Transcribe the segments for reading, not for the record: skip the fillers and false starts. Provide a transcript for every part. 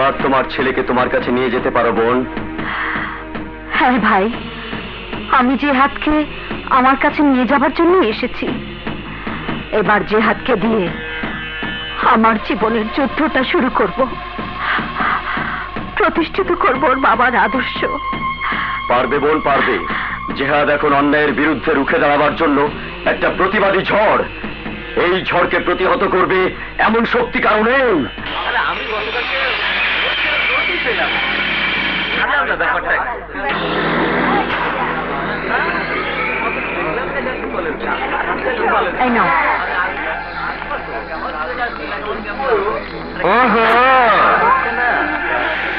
এবার তোমার ছেলেকে তোমার কাছে নিয়ে যেতে পারো বোন। হ্যাঁ ভাই, আমি জেহাদকে আমার কাছে নিয়ে যাবার জন্য এসেছি। এবার জেহাদকে দিয়ে আমার জীবনের যুদ্ধটা শুরু করব, প্রতিষ্ঠিত করব ওর বাবার আদর্শ। পারবে বোন, পারবে। জেহাদ এখন অন্যায়ের বিরুদ্ধে রুখে দাঁড়াবার জন্য একটা প্রতিবাদী ঝড়। এই ঝড়কে প্রতিহত করবে এমন শক্তি কারণে এই নাও।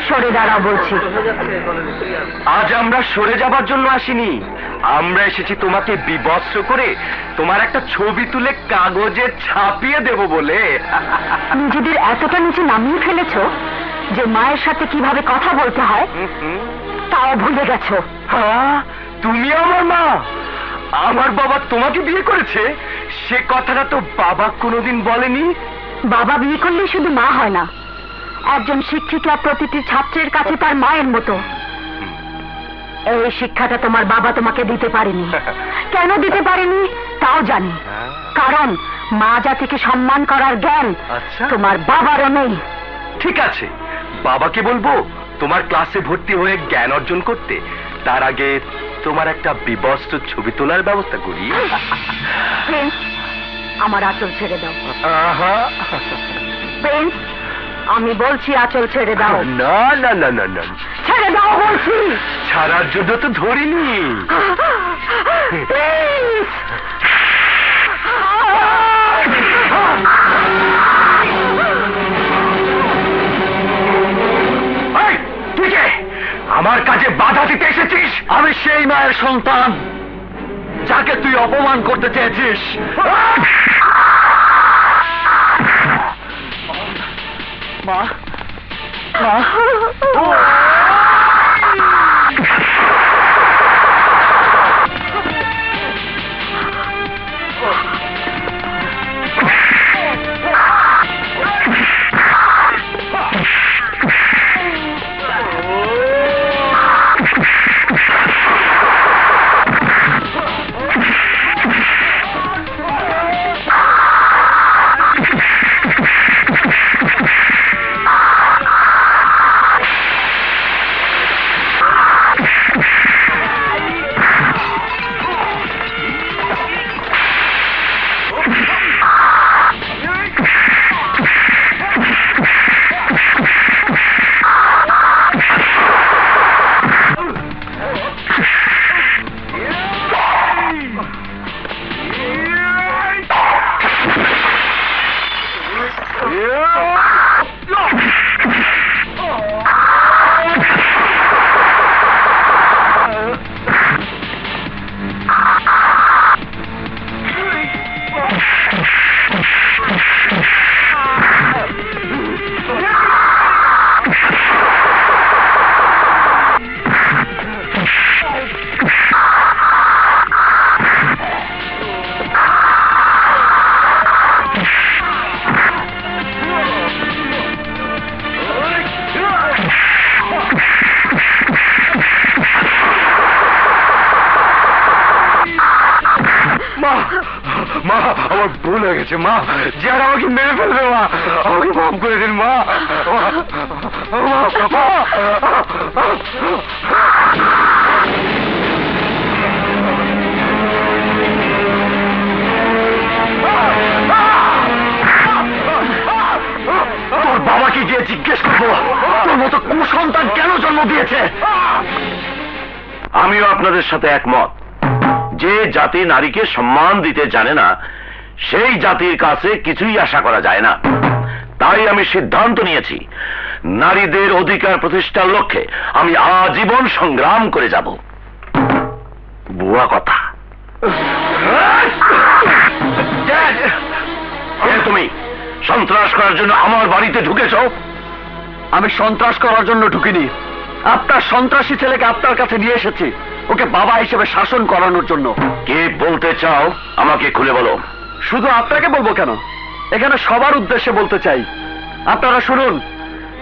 সরে দাঁড়াও বলছি। আজ আমরা সরে যাবার জন্য আসিনি, আমরা এসেছি তোমাকে বিবস্ত্র করে তোমার একটা ছবি তুলে কাগজে ছাপিয়ে দেব বলে। নিজেদের এতটা নিচে নামিয়ে ফেলেছো যে মায়ের সাথে কিভাবে কথা বলতে হয় তাও ভুলে গেছো। হ্যাঁ, তুমি আমার মা। আমার বাবা তোমাকে বিয়ে করেছে, সে কথাটা তো বাবা কোনোদিন বলেনি। বাবা বিয়ে করলে শুধু মা হয় না, একজন শিক্ষিকা প্রতিটি ছাত্রের কাছে তার মায়ের মতো। এই শিক্ষাটা তোমার বাবা তোমাকে দিতে পারেনি। কেন দিতে পারেনি তাও জানি, কারণ মা জাতিকে সম্মান করার জ্ঞান তোমার বাবারও নেই। ঠিক আছে, বাবাকে বলবো তোমার ক্লাসে ভর্তি হয়ে জ্ঞান অর্জন করতে। তার আগে তোমার একটা বিবস্ত্র ছবি তোলার ব্যবস্থা করি। প্রিন্স, আমার আঁচল ছেড়ে দাও। প্রিন্স, আমি বলছি আঁচল ছেড়ে দাও। না না না না না, ছেড়ে দাও বলছি। ছাড়ার জন্য তো ধরিনি। তুই কে? আমার কাজে বাধা দিতে এসেছিস? আমি সেই মায়ের সন্তান যাকে তুই অপমান করতে চেয়েছিস। মা, মা, মা, আমার ভুল হয়ে গেছে মা। যে আর আমাকে মেরে ফেলবে মা, আমাকে মাফ করে দিন মা। তোর বাবাকে গিয়ে জিজ্ঞেস করবো তোর মতো কুসন্তান কেন জন্ম দিয়েছে। আমিও আপনাদের সাথে একমত। যে জাতি নারীকে সম্মান দিতে জানে না সেই জাতির কাছে কিছুই আশা করা যায় না। তাই আমি সিদ্ধান্ত নিয়েছি, নারীদের অধিকার প্রতিষ্ঠার লক্ষ্যে আমি আজীবন সংগ্রাম করে যাব। বুয়া কথা। তুমি সন্ত্রাস করার জন্য আমার বাড়িতে ঢুকেছ? আমি সন্ত্রাস করার জন্য ঢুকিনি, আপনার সন্ত্রাসী ছেলেকে আপনার কাছে নিয়ে এসেছি ওকে বাবা হিসেবে শাসন করানোর জন্য। কে বলতে চাও আমাকে খুলে বলো। শুধু আপনাকে বলবো কেন, এখানে সবার উদ্দেশ্যে বলতে চাই। আপনারা শুনুন,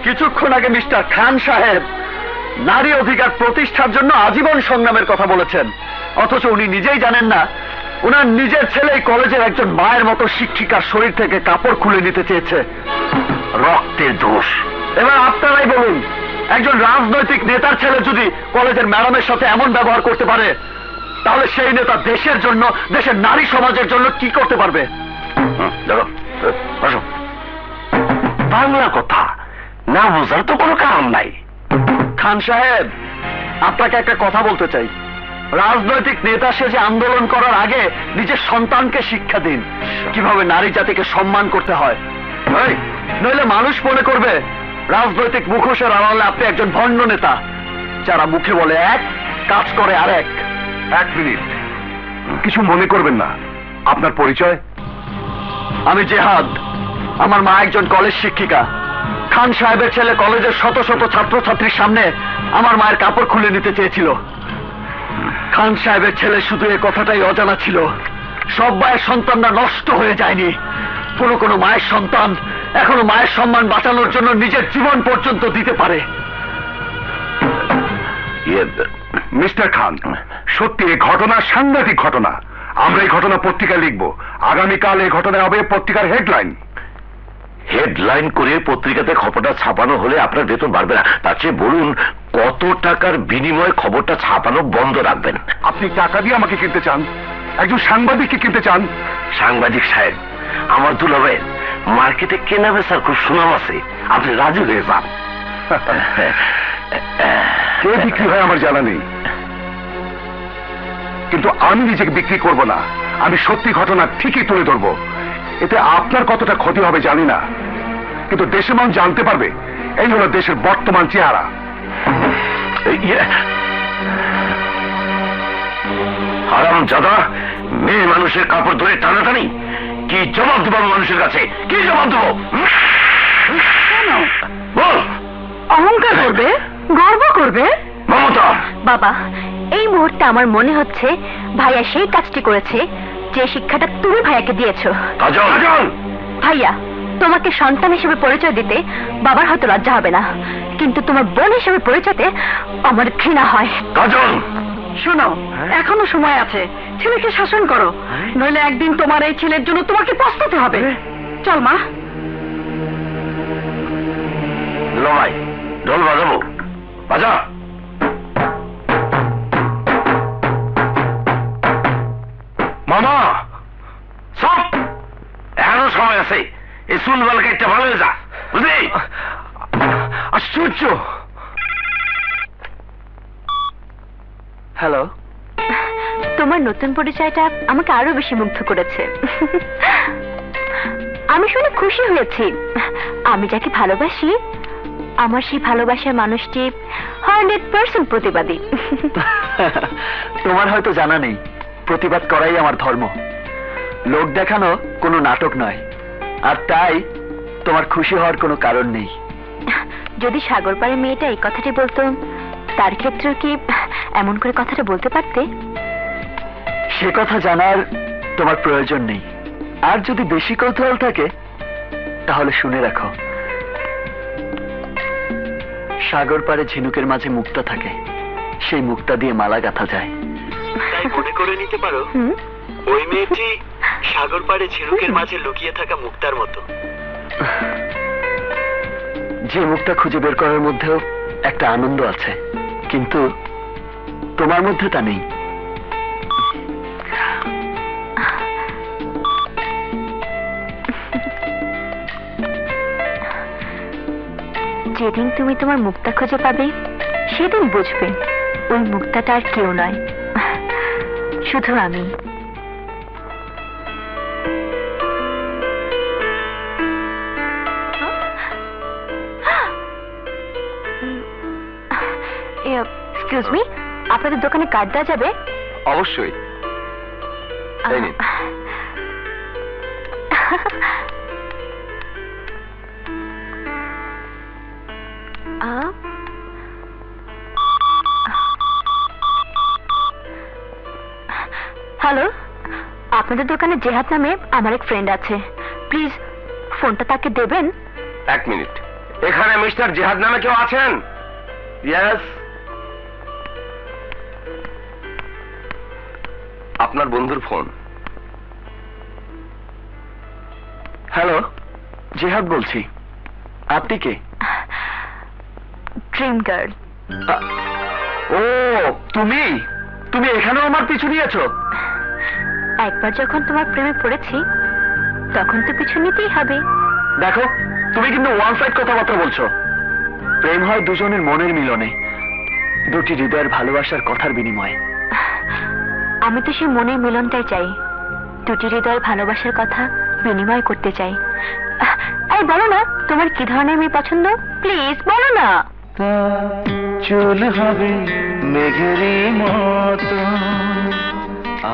কিছুক্ষণ আগে মিস্টার খান সাহেব নারী অধিকার প্রতিষ্ঠার জন্য আজীবন সংগ্রামের কথা বলেছেন, অথচ উনি নিজেই জানেন না উনার নিজের ছেলে কলেজের একজন মায়ের মতো শিক্ষিকার শরীর থেকে কাপড় খুলে নিতে চেয়েছে। রক্তের দোষ। এবার আপনারাই বলুন, একজন রাজনৈতিক নেতার ছেলে যদি কলেজের ম্যাডামের সাথে এমন ব্যবহার করতে পারে, তাহলে সেই নেতা দেশের জন্য, দেশের নারী সমাজের জন্য কি করতে পারবে? দেখো, বসো। বাংলা কথা না বোঝার তো কোনো কারণ নাই। খান সাহেব, আপনাকে একটা কথা বলতে চাই। রাজনৈতিক নেতা সেজে আন্দোলন করার আগে নিজের সন্তানকে শিক্ষা দিন কিভাবে নারী জাতিকে সম্মান করতে হয়। নইলে মানুষ মনে করবে রাজনৈতিক মুখোশের আড়ালে আপনি একজন ভণ্ড নেতা, যারা মুখে বলে এক, কাজ করে আরেক। এক মিনিট, কিছু মনে করবেন না, আপনার পরিচয়? আমি জেহাদ, আমার মা একজন কলেজ শিক্ষিকা। খান সাহেবের ছেলে কলেজের শত শত ছাত্রছাত্রীর সামনে আমার মায়ের কাপড় খুলে নিতে চেয়েছিল। খান সাহেবের ছেলে শুধু এ কথাটাই অজানা ছিল, সব মায়ের সন্তানরা নষ্ট হয়ে যায়নি। কোনো কোনো মায়ের সন্তান এখনো মায়ের সম্মান বাঁচানোর জন্য নিজের জীবন পর্যন্ত দিতে পারে। মিস্টার খান, সত্যি এই ঘটনা সাংঘাতিক ঘটনা। আমরা এই ঘটনা পত্রিকায় লিখব, আগামীকাল এই ঘটনা হবে পত্রিকার হেডলাইন। হেডলাইন করে পত্রিকাতে খবরটা ছাপানো হলে আপনার বেতন বাড়বে না। তার চেয়ে বলুন, কত টাকার বিনিময়ে খবরটা ছাপানো বন্ধ রাখবেন? আপনি টাকা দিয়ে আমাকে কিনতে চান? একজন সাংবাদিককে কিনতে চান? সাংবাদিক সাহেব, আমার দুলাভাইয়ের মার্কেটে কেনা বেচার খুব সুনাম আছে, আপনি রাজি হয়ে যান। কে বিক্রি হয় আমার জানা নেই, কিন্তু আমি নিজেকে বিক্রি করব না। আমি সত্যি ঘটনা ঠিকই তুলে ধরবো। এতে আপনার কতটা ক্ষতি হবে জানি না, কিন্তু দেশের মানুষ জানতে পারবে এই হলো দেশের বর্তমান চেহারা। হারাম জাদা, মেয়ে মানুষের কাপড় ধরে টানাটানি, কি জবাব দেবো মানুষের কাছে? কি জবাব দেবো? বল। অহংকার করবে, গর্ব করবে। মমতা, বাবা, এই মুহূর্তে আমার মনে হচ্ছে ভাইয়া সেই কাজটি করেছে যে শিক্ষাটা তুমি ভাইয়াকে দিয়েছো। কাজল, কাজল, ভাইয়া, তোমাকে সন্তান হিসেবে পরিচয় দিতে বাবার হয়তো লজ্জা হবে না, কিন্তু তোমার বোন হিসেবে পরিচয়তে আমার ঘৃণা হয়। কাজল, শোনো, এখনো সময় আছে, ছেলেকে শাসন করো, নইলে একদিন তোমার এই ছেলের জন্য তোমাকে পস্তাতে হবে। চল মা। লমাই, ঢোল বাজাবো, বাজা। মামা, সব এখনো সময় আছে। এই চুল বালকে একটা ভালো হয়ে যা, বুঝলি? আশ্চর্য। হ্যালো। তোমার নতুন পরিচয়টা আমাকে আরো বেশি মুগ্ধ করেছে। আমি শুনে খুশি হয়েছি। আমি যাকে ভালোবাসি, আমার সেই ভালোবাসার মানুষটি 100% প্রতিবাদী। তোমার হয়তো জানা নেই, প্রতিবাদ করাই আমার ধর্ম। লোক দেখানো কোনো নাটক নয়, আর তাই তোমার খুশি হওয়ার কোনো কারণ নেই। যদি সাগর পাড়ের মেয়েটা এই কথাটি বলতো, তার ক্ষেত্রেও কি এমন করে কথাটা বলতে পারতে? সে কথা জানার তোমার প্রয়োজন নেই। আর যদি বেশি কৌতূহল থাকে তাহলে শুনে রাখো, সাগর পাড়ে ঝিনুকের মাঝে মুক্তা থাকে, সেই মুক্তা দিয়ে মালা গাঁথা যায়। তাই মনে করে নিতে পারো ওই মেয়েটি সাগর পাড়ে ঝিনুকের মাঝে লুকিয়ে থাকা মুক্তার মতো। যে মুক্তা খুঁজে বের করার মধ্যেও একটা আনন্দ আছে, কিন্তু তোমার মধ্যে তা নেই। যেদিন তুমি তোমার মুক্তা খুঁজে পাবে, সেদিন বুঝবে ওই মুক্তাটা আর কেউ নয়, শুধু আমি। এক্সকিউজ মি, আপনাদের দোকানে কার্ড দেওয়া যাবে? অবশ্যই। এই নিন। হ্যালো, আপনাদের দোকানে জেহাদ নামে আমার এক ফ্রেন্ড আছে, প্লিজ ফোনটা তাকে দেবেন। এক মিনিট, এখানে মিস্টার জিহাদ নামে কেউ আছেন? ইয়েস। আপনার বন্ধুর ফোন। হ্যালো, জিহাদ বলছি। আপনি কে? Dream girl. ও, তুমি তুমি এখানেও আমার পিছু নিয়েছো? একবার যখন তোমার প্রেমে পড়েছি তখন তো পিছু নিতেই হবে। দেখো, তুমি কিন্তু ওয়ান সাইড কথাবার্তা বলছো। প্রেম হয় দুজনের মনের মিলনে, দুটি হৃদয়ের ভালোবাসার কথার বিনিময়ে। আমি তো সেই মনের মিলনটাই চাই, দুটি হৃদয়ের ভালোবাসার কথা বিনিময় করতে চাই। এই বলো না, তোমার কি ধরনের মেয়ে পছন্দ? প্লিজ বলো না। চুল হবে মেঘেরই মতো,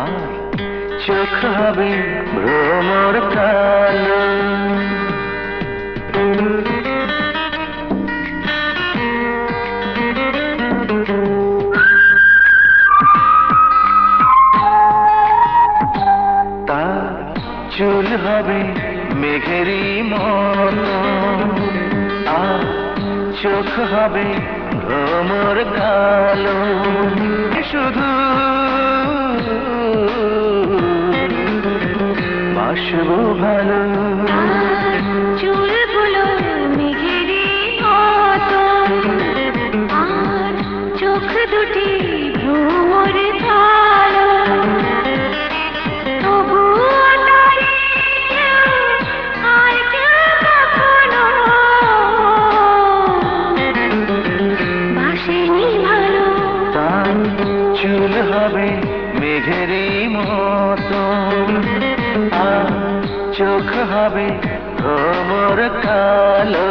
আর চোখ হবে ভ্রমর কালো। তার চুল হবে মেঘেরই মতো, আর চোখ হবে ভ্রমর কালো। শুধু বাসবো ভালো। চুলগুলো মেঘেরই মতো, আর চোখ দুটি ভ্রমর কালো। তবুও তারে কেউ আর কেউ কখনো বাসেনি ভালো। তার চুল হবে মেঘেরই মতো, আর চোখ হবে ভ্রমর কালো।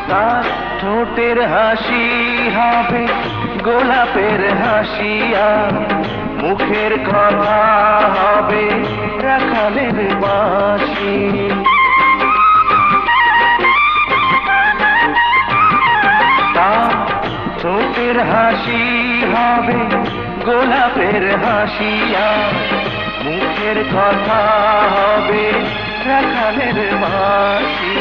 তার ঠোঁটের হাসি হবে গোলাপের হাসিয়া, মুখের কথা হবে রাখালের বাঁশি। তার ঠোঁটের হাসি হবে গোলাপের হাসিয়া, মুখের কথা হবে রাখালের বাঁশি।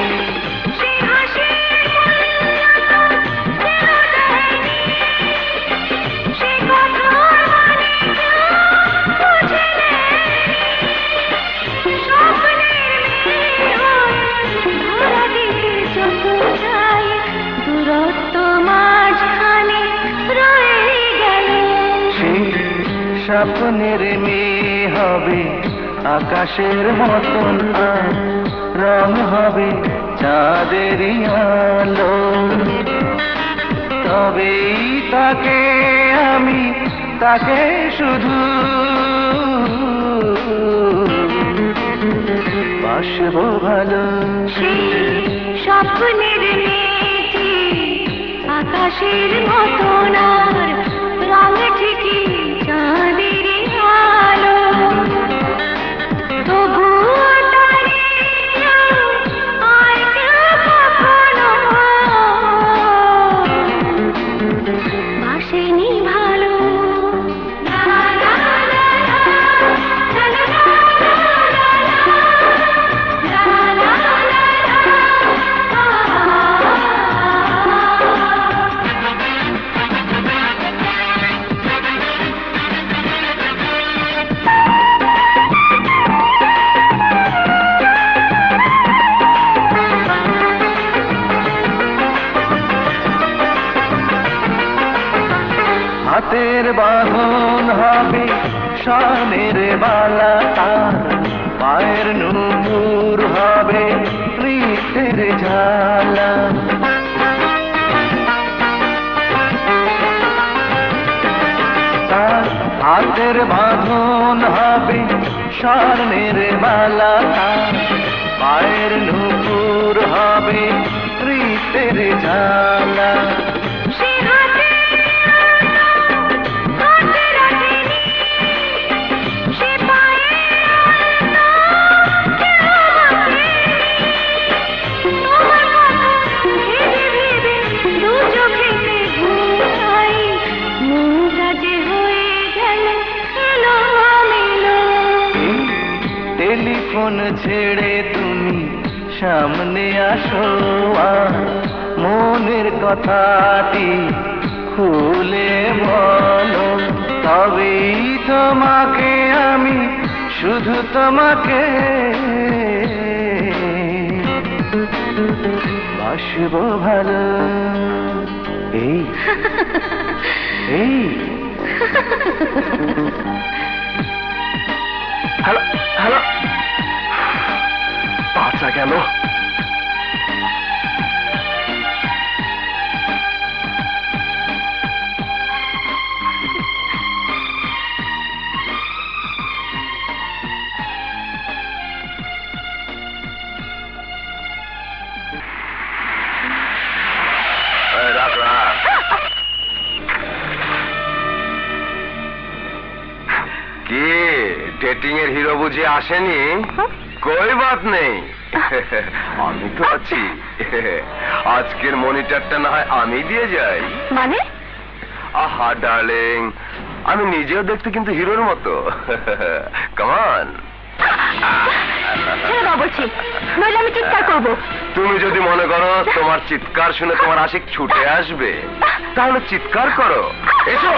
স্বপ্নের মেয়ে হবে আকাশের মতন, আর রং হবে চাঁদেরই আলো। তবেই তাকে আমি, তাকে শুধু বাসবো ভালো। স্বপ্নের মেয়েটি আকাশের মতন, আর রং ঠিকই চাঁদেরই আলো। তবুও তারে কেউ আর কেউ কখনো বাসেনি ভালো। হাতের বাঁধন হবে স্বর্ণের বালা, তার পায়ের নুপুর হবে নৃত্যের ঝালা। তার হাতের বাঁধন হবে স্বর্ণের বালা, তার পায়ের নুপুর হবে নৃত্য হাতের ঝালা সে হাতে হাতে রাখেনি, সে পায়ে তোমার কথা ভেবে ভেবে দু চোখেতে ঘুমাই, মনটা যে হয়ে গেল এলোমেলো। টেলিফোন ছেড়ে তুমি সামনে আসো, মনের কথাটি খুলে বলো, তবেই তোমাকে আমি, শুধু তোমাকে বাসবো ভালো। এই এই হ্যালো হ্যালো, বাঁচা গেল। কি ডেটিং এর হিরো বুঝি আসেনি? কই বাত নেই, আমি তো আছি। আজকের মনিটরটা না হয় আমি দিয়ে যাই। মানে? আহা ডার্লিং, আমি নিজেও দেখতে কিন্তু হিরোর মতো। কামান, ছেড়ে দাও বলছি, নইলে আমি চিৎকার করবো। তুমি যদি মনে করো তোমার চিৎকার শুনে তোমার আশিক ছুটে আসবে, তাহলে চিৎকার করো। এসো।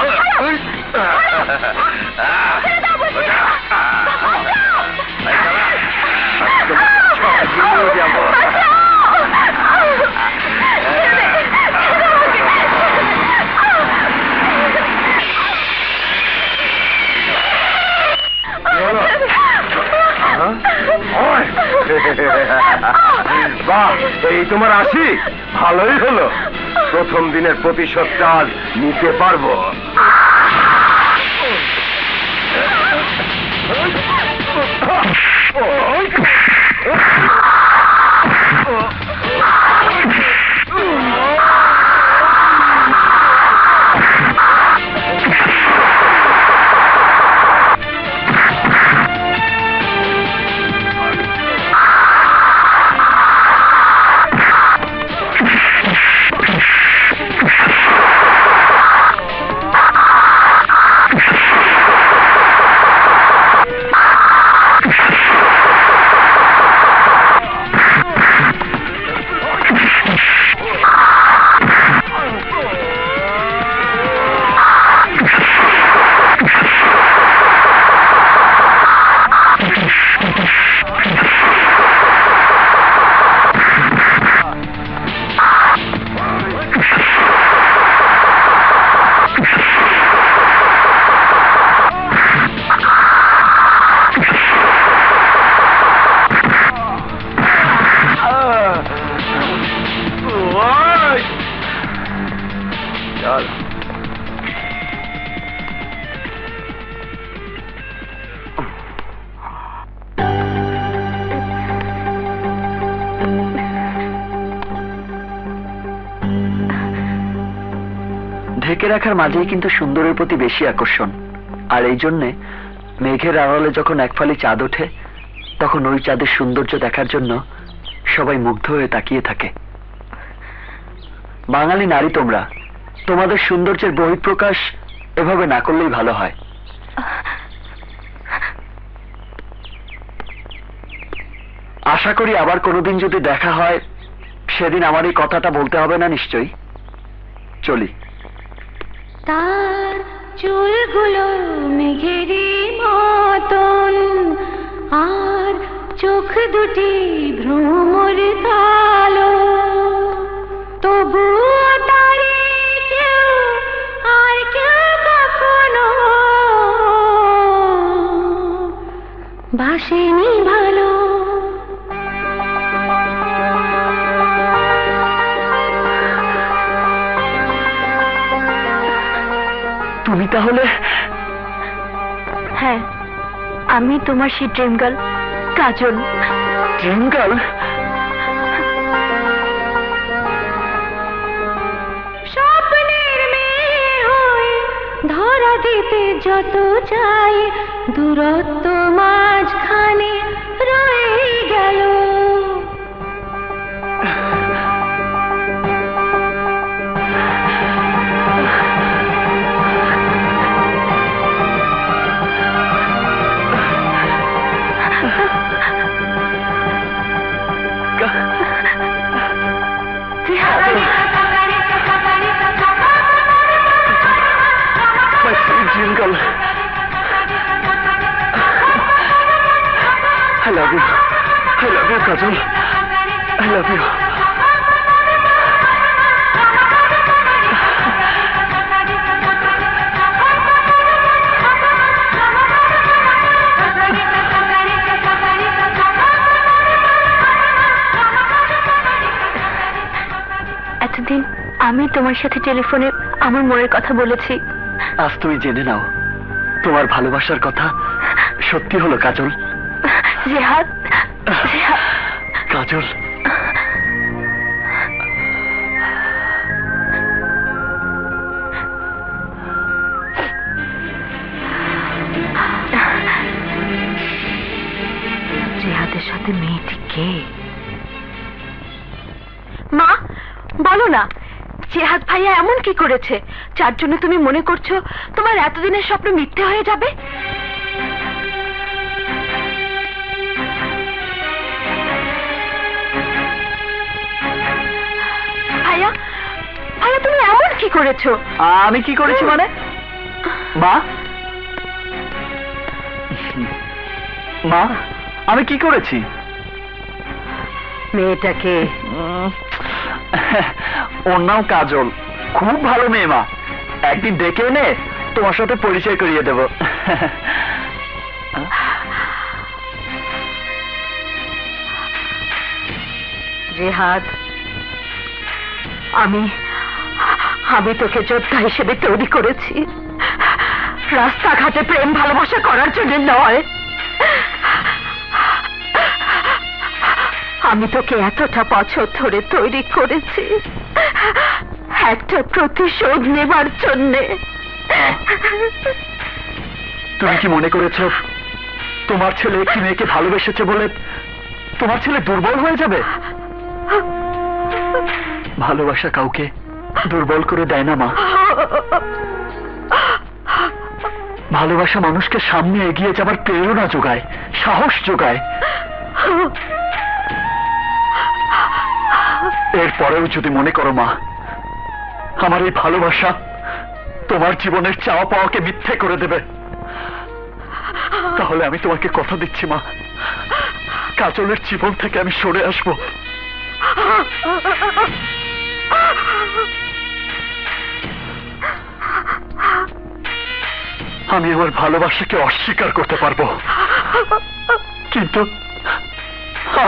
বাহ, এই তোমার আসি, ভালোই হলো। প্রথম দিনের প্রতিশোধটা আজ নিতে পারবো। ঢেকে রাখার মাঝেই কিন্তু সুন্দরের প্রতি বেশি আকর্ষণ, আর এই জন্যে মেঘের আড়ালে যখন এক ফালি চাঁদ ওঠে, তখন ওই চাঁদের সৌন্দর্য দেখার জন্য সবাই মুগ্ধ হয়ে তাকিয়ে থাকে। বাঙালি নারী তোমরা, তোমাদের সৌন্দর্যের বহিঃপ্রকাশ এভাবে না করলেই ভালো হয়। আশা করি আবার কোনোদিন যদি দেখা হয়, সেদিন আমার এই কথাটা বলতে হবে না নিশ্চয়ই। চলি। তার চুলগুলো মেঘেরই মতন, আর চোখ দুটি ভ্রমর কালো, তবুও তারে কেউ আর কেউ কখনো বাসেনি ভালো। তুমি তাহলে? হ্যাঁ, আমি তোমার সেই dream girl Kajal. Dream girl? দিতে যত চাই দূরত্ব মাঝখানে রয়ে গেল। My sweet jingle. I love you. I love you, Kajol. I love you. এতদিন আমি তোমার সাথে টেলিফোনে আমার মনের কথা বলেছি। আজ তুমি জেনে নাও তোমার ভালোবাসার কথা সত্যি হলো কাজল। জিহাদ, কাজল, জিহাদের সাথে মেয়েটি কে? মা বলো না, জিহাদ ভাইয়া এমন কি করেছে যার জন্য তুমি মনে করছো তোমার এতদিনের স্বপ্ন মিথ্যে হয়ে যাবে? ভাইয়া, ভাইয়া তুমি এমন কি করেছো? আমি কি করেছি মানে? মা, মা আমি কি করেছি? মেয়েটাকে ওর নাম কাজল, খুব ভালো মেয়ে মা। একদিন ডেকে এনে তোমার সাথে পরিচয় করিয়ে দেব। জিহাদ, আমি তোকে যোদ্ধা হিসেবে তৈরি করেছি, রাস্তাঘাটে প্রেম ভালোবাসা করার জন্য নয়। আমি তোকে এতটা বছর ধরে তৈরি করেছি একটা প্রতিশোধ নেবার জন্যে। তুমি কি মনে করেছ তোমার ছেলে একটি মেয়েকে ভালোবেসেছে বলে তোমার ছেলে দুর্বল হয়ে যাবে? ভালোবাসা কাউকে দুর্বল করে দেয় না মা। ভালোবাসা মানুষকে সামনে এগিয়ে যাবার প্রেরণা যোগায়, সাহস যোগায়। এরপরেও যদি মনে করো মা আমার এই ভালোবাসা তোমার জীবনের চাওয়া পাওয়াকে মিথ্যে করে দেবে, তাহলে আমি তোমাকে কথা দিচ্ছি মা, কাজলের জীবন থেকে আমি সরে আসবো। আমি আমার ভালোবাসাকে অস্বীকার করতে পারবো, কিন্তু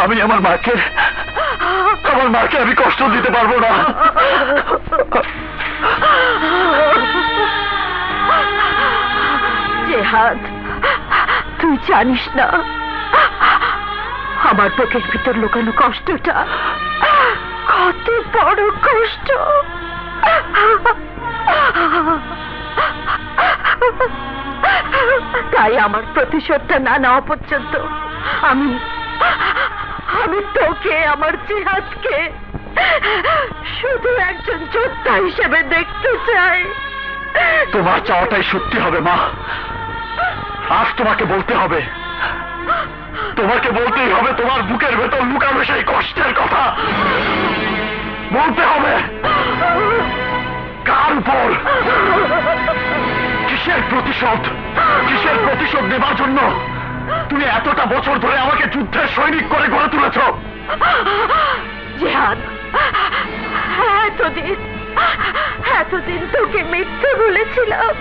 আমি আমার মাকে আমি কষ্ট দিতে পারবো না। জিহাদ, তুই জানিস না আমার বুকের ভিতর লুকানো কষ্টটা কত বড় কষ্ট। তাই আমার প্রতিশোধটা না নেওয়া পর্যন্ত আমি তোকে, আমার জিহাদকে শুধু একজন যোদ্ধা হিসেবে দেখতে চাই। তোমার চাওয়াটাই সত্যি হবে মা। আজ তোমাকে বলতে হবে, তোমাকে বলতেই হবে তোমার বুকের ভেতর লুকানো সেই কষ্টের কথা। বলতে হবে কার উপর, কিসের প্রতিশোধ নেবার জন্য তুমি এতটা বছর ধরে আমাকে যুদ্ধের সৈনিক করে গড়ে তুলেছ। জিহাদ, এতদিন তোকে মিথ্যে বলেছিলাম,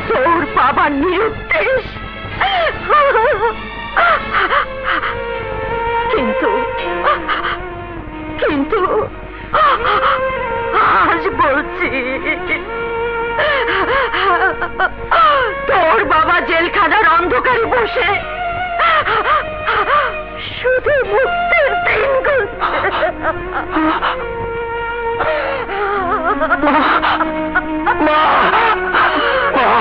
তোর বাবার নিরুদ্দেশ। কিন্তু আজ বলছি তোর বাবা জেলখানার অন্ধকারে বসে শুধু মুক্তির দিন গুনছে। মা, মা, মা,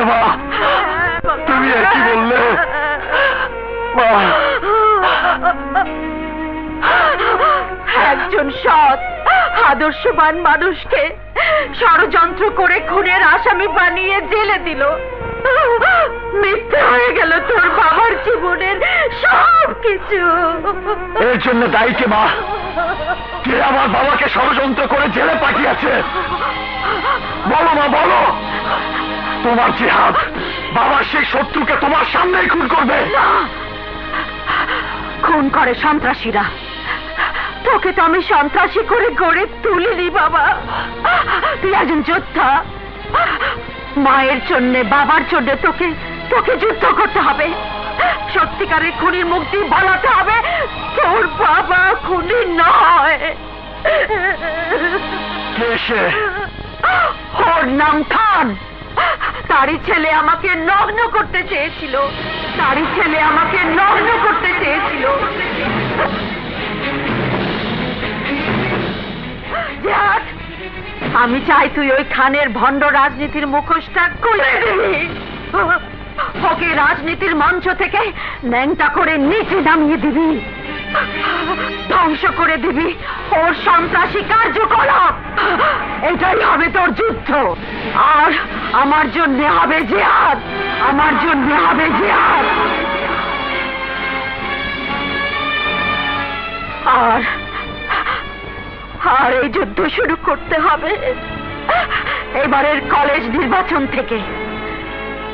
মা, তুমি আর কি বললে মা? একজন সৎ আদর্শবান মানুষকে ষড়যন্ত্র করে খুনের আসামি বানিয়ে জেলে দিল। মিথ্যে হয়ে গেল তোর বাবার জীবনের সব কিছু। এর জন্য দায়ী কে মা? কে আমার বাবাকে ষড়যন্ত্র করে জেলে পাঠিয়েছে? বলো মা, বলো। তোমার জিহাদ বাবার সেই শত্রুকে তোমার সামনেই খুন করবে। খুন করে সন্ত্রাসীরা, তোকে তো আমি সন্ত্রাসী করে গড়ে তুলিনি বাবা। তুই একজন যোদ্ধা। মায়ের জন্য, বাবার জন্য তোকে তোকে যুদ্ধ করতে হবে। সত্যিকারের খুনির মুক্তি বলাতে হবে তোর বাবা খুনি নয়। কে সে? ওর নাম খান। তারই ছেলে আমাকে নগ্ন করতে চেয়েছিল। তারই ছেলে আমাকে নগ্ন করতে চেয়েছিল। জিহাদ, আমি চাই তুই ওই খানের ভণ্ড রাজনীতির মুখোশটা খুলে দিবি। ওকে রাজনীতির মঞ্চ থেকে ন্যাংটা করে নিচে নামিয়ে দিবি। ধ্বংস করে দিবি ওর সন্ত্রাসী কার্যকলাপ। এটাই হবে তোর যুদ্ধ। আর আমার জন্য হবে জিহাদ। আমার জন্য হবে জিহাদ। আর আর এই যুদ্ধ শুরু করতে হবে এবারের কলেজ নির্বাচন থেকে।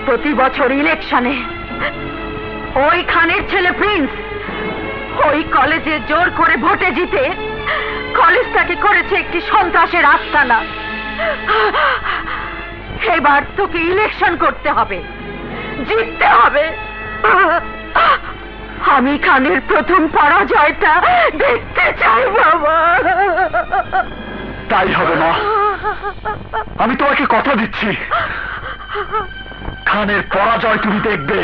প্রতি বছর ইলেকশনে ওই খানের ছেলে প্রিন্স ওই কলেজে জোর করে ভোটে জিতে কলেজটাকে করেছে একটি সন্ত্রাসের আস্তানা। এবার তোকে ইলেকশন করতে হবে, জিততে হবে। আমি খানের প্রথম পরাজয়টা দেখতে চাই বাবা। তাই হবে মা, আমি তোমাকে কথা দিচ্ছি। খানের পরাজয় তুমি দেখবে।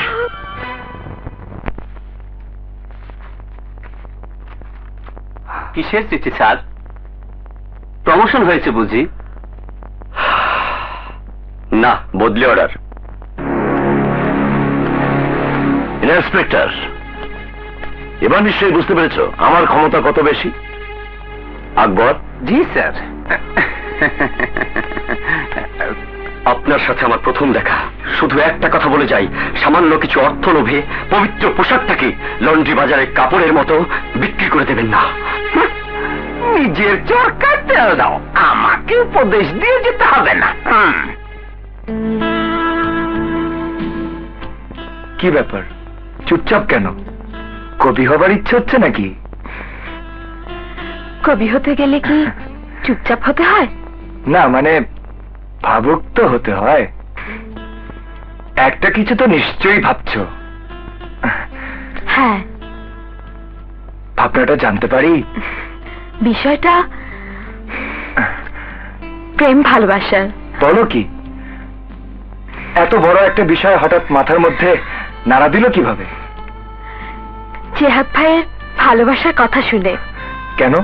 কিসের চিঠি স্যার? প্রমোশন হয়েছে বুঝি? না, বদলি অর্ডার। ইন্সপেক্টর, এবার নিশ্চয়ই বুঝতে পেরেছ আমার ক্ষমতা কত বেশি। আকবর। জি স্যার। আপনার সাথে আমার প্রথম দেখা। শুধু একটা কথা বলে যাই, সামান্য কিছু অর্থ লোভে পবিত্র পোশাকটাকে লন্ড্রি বাজারে কাপড়ের মতো বিক্রি করে দেবেন না। নিজের চরকার তেল দাও, আমাকে উপদেশ দিয়ে যেতে হবে না। কি ব্যাপার, চুপচাপ কেন? কবি হবার ইচ্ছে হচ্ছে নাকি? কবি হতে গেলে কি চুপচাপ হতে হয়? না, মানে ভাবুক তো হতে হয়। একটা কিছু তো নিশ্চয়ই ভাবছো। হ্যাঁ। ভাবনাটা জানতে পারি? বিষয়টা প্রেম ভালোবাসার। বলো কি? এত বড় একটা বিষয় হঠাৎ মাথার মধ্যে নাড়া দিল কিভাবে? জিহাদ ভাইয়ের ভালোবাসার কথা শুনে। কেন,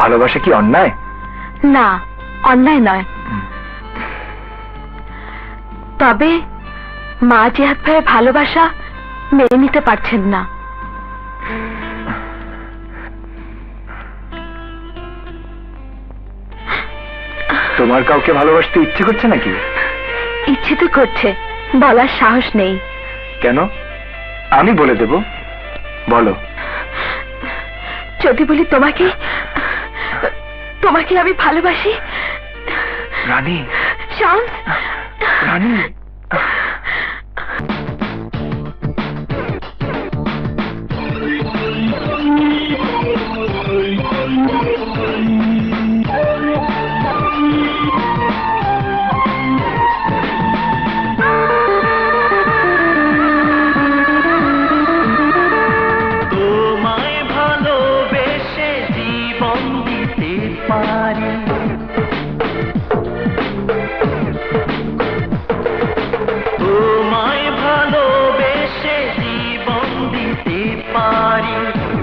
ভালোবাসা কি অন্যায়? না, অন্যায় নয়। তবে মা জিহাদ ভাইয়ের ভালোবাসা মেনে নিতে পারছেন না। তোমার কাউকে ভালোবাসতে ইচ্ছে করছে নাকি? ইচ্ছে তো করছে, বলার সাহস নেই। কেন? আমি বলে দেব, বলো। যদি বলি তোমাকে, তোমাকে আমি ভালোবাসি। রানী, শামস, রানী।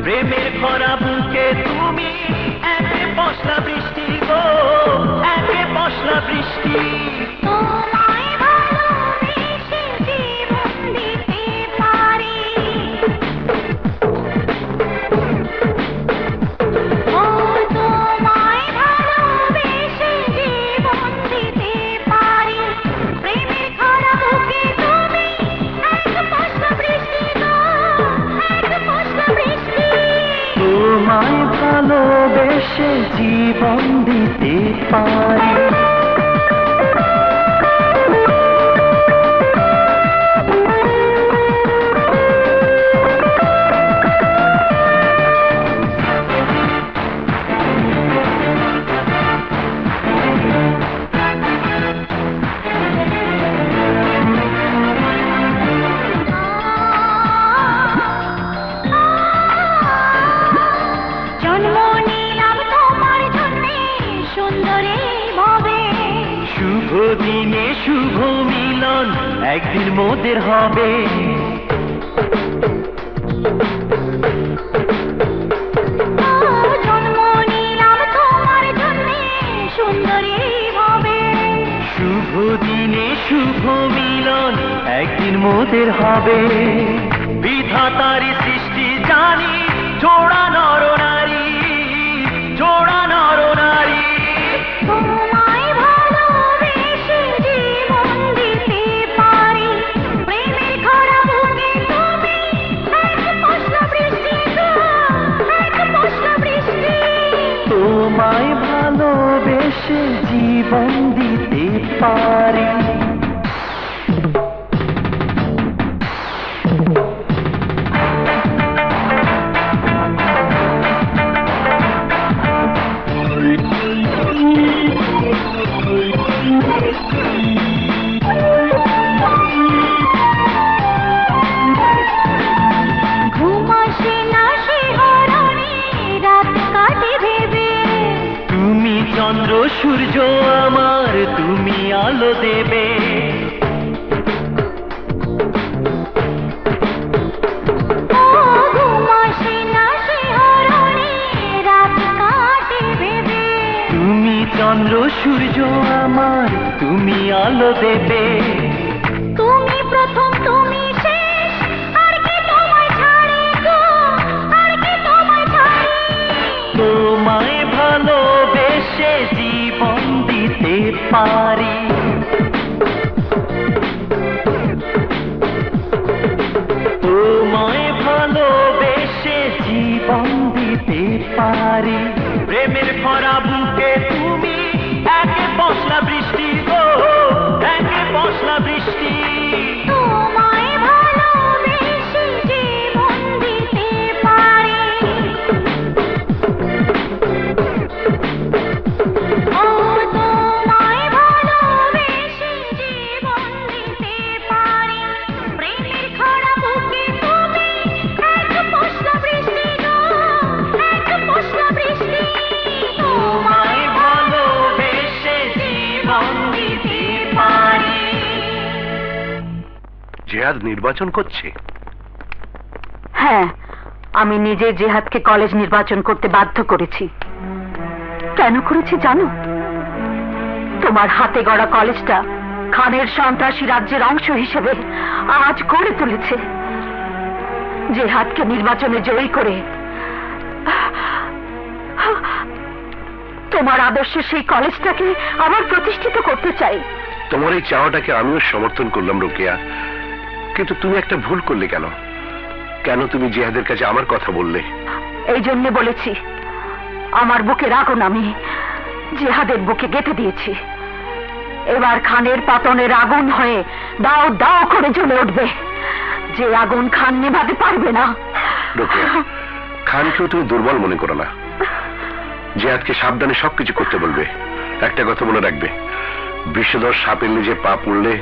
প্রেমের ভরা বুকে তুমি একে পশলা বৃষ্টি গো, একে পশলা বৃষ্টি। তোমায় ভালোবেসে ভালোবেসে জীবন দিতে পারি। শুভ দিনে শুভ মিলন একদিন মোদের হবে। জন্ম নিলাম তোমার জন্যে সুন্দরী ভাবে। শুভ দিনে শুভ মিলন একদিন মোদের হবে। বিধাতারি সৃষ্টি জানি জোড়া নর নারী, জোড়া নর নারী। তোমায় ভালোবেসে জীবন দিতে পারি। প্রেমের খরা বুকে তুমি এক পশলা বৃষ্টি গো, এক পশলা বৃষ্টি। তোমায় ভালোবেসে জীবন দিতে পারি। ঘুম আসে না শিহরণে রাত কাটে ভেবে। তুমি চন্দ্র সূর্য আমার, তুমি আলো দেবে। ঘুম আসে না শিহরণে রাত কাটে ভেবে। তুমি চন্দ্র সূর্য আমার, তুমি আলো দেবে। তুমি প্রথম তুমি শেষ, আর কি তোমায় ছাড়ে গো, আর কি তোমায় ছাড়ে। তোমায় ভালোবেসে জীবন দিতে পারি। তোমায় ভালোবেসে জীবন দিতে পারি। প্রেমের ভরা বুকে তুমি একে পশলা বৃষ্টি গো, একে পশলা বৃষ্টি। তোমায় ভালোবেসে জীবন দিতে পারি। ও তোমায় ভালোবেসে জীবন দিতে পারি। প্রেমের খরা বুকে তুমি এক পশলা বৃষ্টি গো, এক পশলা বৃষ্টি। তোমায় ভালোবেসে জীবন দিতে পারি। জেহাদ নির্বাচন করছে। হ্যাঁ, আমি নিজে জেহাদকে কলেজ নির্বাচন করতে বাধ্য করেছি। কেন করেছি জানো? তোমার হাতে গড়া কলেজটা খানের সন্ত্রাসী রাজ্যের অংশ হিসেবে আজ গড়ে তুলেছে। জেহাদকে নির্বাচনে জয়ী করে তোমার আদর্শে সেই কলেজটাকে আবার প্রতিষ্ঠিত করতে চাই। তোমার এই চাওয়াটাকে আমিও সমর্থন করলাম রোকেয়া, কিন্তু তুমি একটা ভুল করলে কেন? কেন তুমি জিহাদের কাছে আমার কথা বললে? এই জন্য বলেছি, আমার বুকের আগুন আমি জিহাদের বুকে গেঁথে দিয়েছি। এবার খানের পাতনের আগুন হয়ে দাও দাও করে জ্বলে উঠবে, যে আগুন খান নেভাতে পারবে না। রোকেয়া, খানকেও তুমি দুর্বল মনে করো না। জিহাদকে সাবধানে সবকিছু করতে বলবে। একটা কথা মনে রাখবে, বিষধর সাপের নিজে পা পড়লে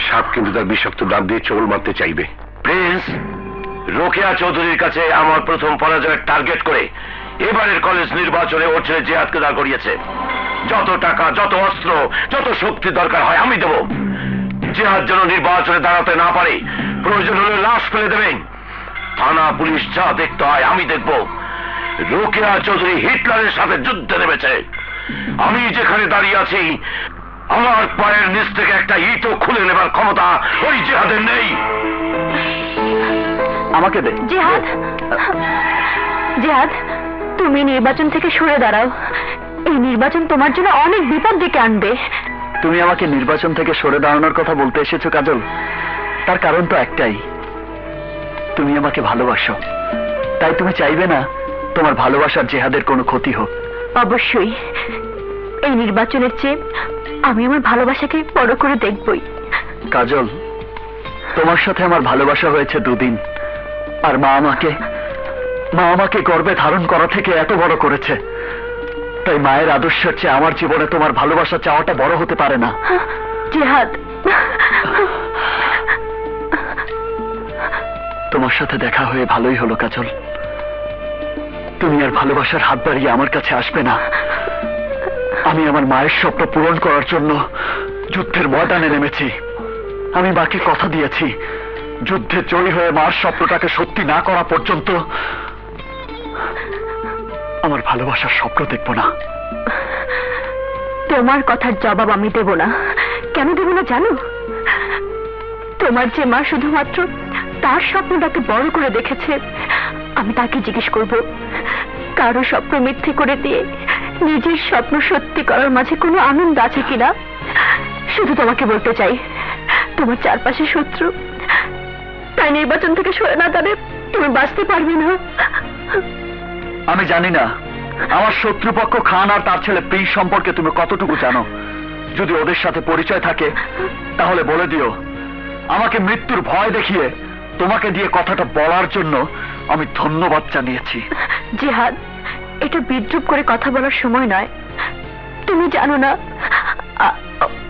সাপ কিন্তু তার বিষাক্ত দাঁত দিয়ে চোল মারতে চাইবে। প্রিন্স, রোকেয়া চৌধুরীর কাছে আমার প্রথম পরাজয়ের টার্গেট করে এবারের কলেজ নির্বাচনে ওর ছেলে জিহাদকে দাঁড় করিয়েছে। যত টাকা, যত অস্ত্র, যত শক্তি দরকার হয় আমি দেব। জিহাদ যেন নির্বাচনে দাঁড়াতে না পারে, প্রয়োজন হলে লাশ ফেলে দেবেন। থানা পুলিশ যা দেখতে হয় আমি দেখব। রোকেয়া চৌধুরী হিটলারের সাথে যুদ্ধে নেমেছে। আমি যেখানে দাঁড়িয়ে আছি, আমার পায়ের নিচ থেকে একটা ইটও খুলে নেবার ক্ষমতা ওই জিহাদের নেই। আমাকে দে। জিহাদ, জিহাদ, তুমি নির্বাচন থেকে সরে দাঁড়াও। এই নির্বাচন তোমার জন্য অনেক বিপদ ডেকে আনবে। তুমি আমাকে নির্বাচন থেকে সরে দাঁড়ানোর কথা বলতে এসেছো কাজল? তার কারণ তো একটাই, তুমি আমাকে ভালোবাসো। তাই তুমি চাইবে না তোমার ভালোবাসার জেহাদের কোনো ক্ষতি হোক। অবশ্যই এই নির্বাচনের চেয়ে আমি আমার ভালোবাসাকে বড় করে দেখবই। কাজল, তোমার সাথে আমার ভালোবাসা হয়েছে 2 দিন, আর মা আমাকে গর্ভে ধারণ করা থেকে এত বড় করেছে। তাই মায়ের আদর্শের চেয়ে আমার জীবনে তোমার ভালোবাসা চাওয়াটা বড় হতে পারে না। জিহাদ, তোমার সাথে দেখা হয়ে ভালোই হলো কাজল। তুমি আর ভালোবাসার হাত বাড়িয়ে আমার কাছে আসবে না। আমি আমার মায়ের স্বপ্ন পূরণ করার জন্য যুদ্ধের ময়দানে নেমেছি। আমি মাকে কথা দিয়েছি, যুদ্ধে জয়ী হয়ে মার স্বপ্নটাকে সত্যি না করা পর্যন্ত আমার ভালোবাসার স্বপ্ন দেখব না। তোমার কথার জবাব আমি দেব না। কেন দেব না জানো? তোমার যে মা শুধুমাত্র তার স্বপ্নটাকে বড় করে দেখেছে, আমি তাকে জিজ্ঞেস করব কারো স্বপ্ন মিথ্যে করে দিয়ে নিজের স্বপ্ন সত্যি করার মাঝে কোনো আনন্দ আছে কিনা। শুধু তোমাকে বলতে চাই, তোমার চারপাশে শত্রু, তাই নির্বাচন থেকে সরে না গেলে তুমি বাঁচতে পারবে না। আমি জানি না আমার শত্রুপক্ষ খান আর তার ছেলে প্রিন্স সম্পর্কে তুমি কতটুকু জানো। যদি ওদের সাথে পরিচয় থাকে তাহলে বলে দিও, আমাকে মৃত্যুর ভয় দেখিয়ে তোমাকে দিয়ে কথাটা বলার জন্য আমি ধন্যবাদ জানিয়েছি। জিহাদ, এটা বিদ্রুপ করে কথা বলার সময় নয়। তুমি জানো না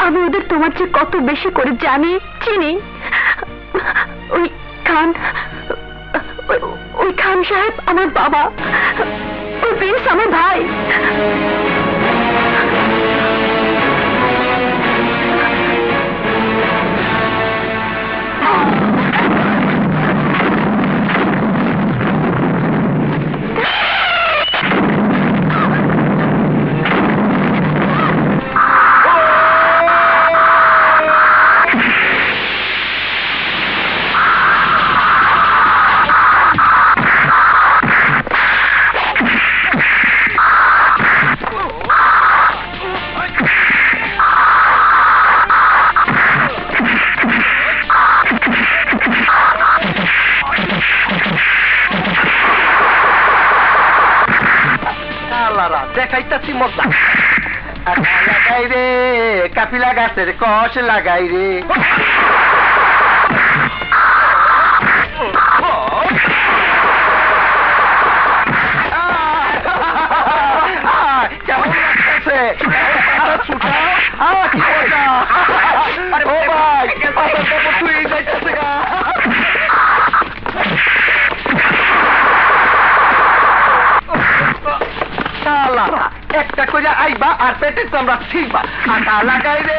আমি ওদের তোমার চেয়ে কত বেশি করে জানি, চিনি। ওই খান সাহেব আমার বাবা, ওই প্রিন্স আমার ভাই। দেখাইতাছি মজা। লাগাই রে কাপিলা গাছের কষ লাগাই রে। কেমন লাগতেছে? কি মজা! ও ভাই, তুই যাইতেছে গা। একটা করে আইবা আর পেটের চামড়া ছিঁড়বা। আটা লাগাই রে।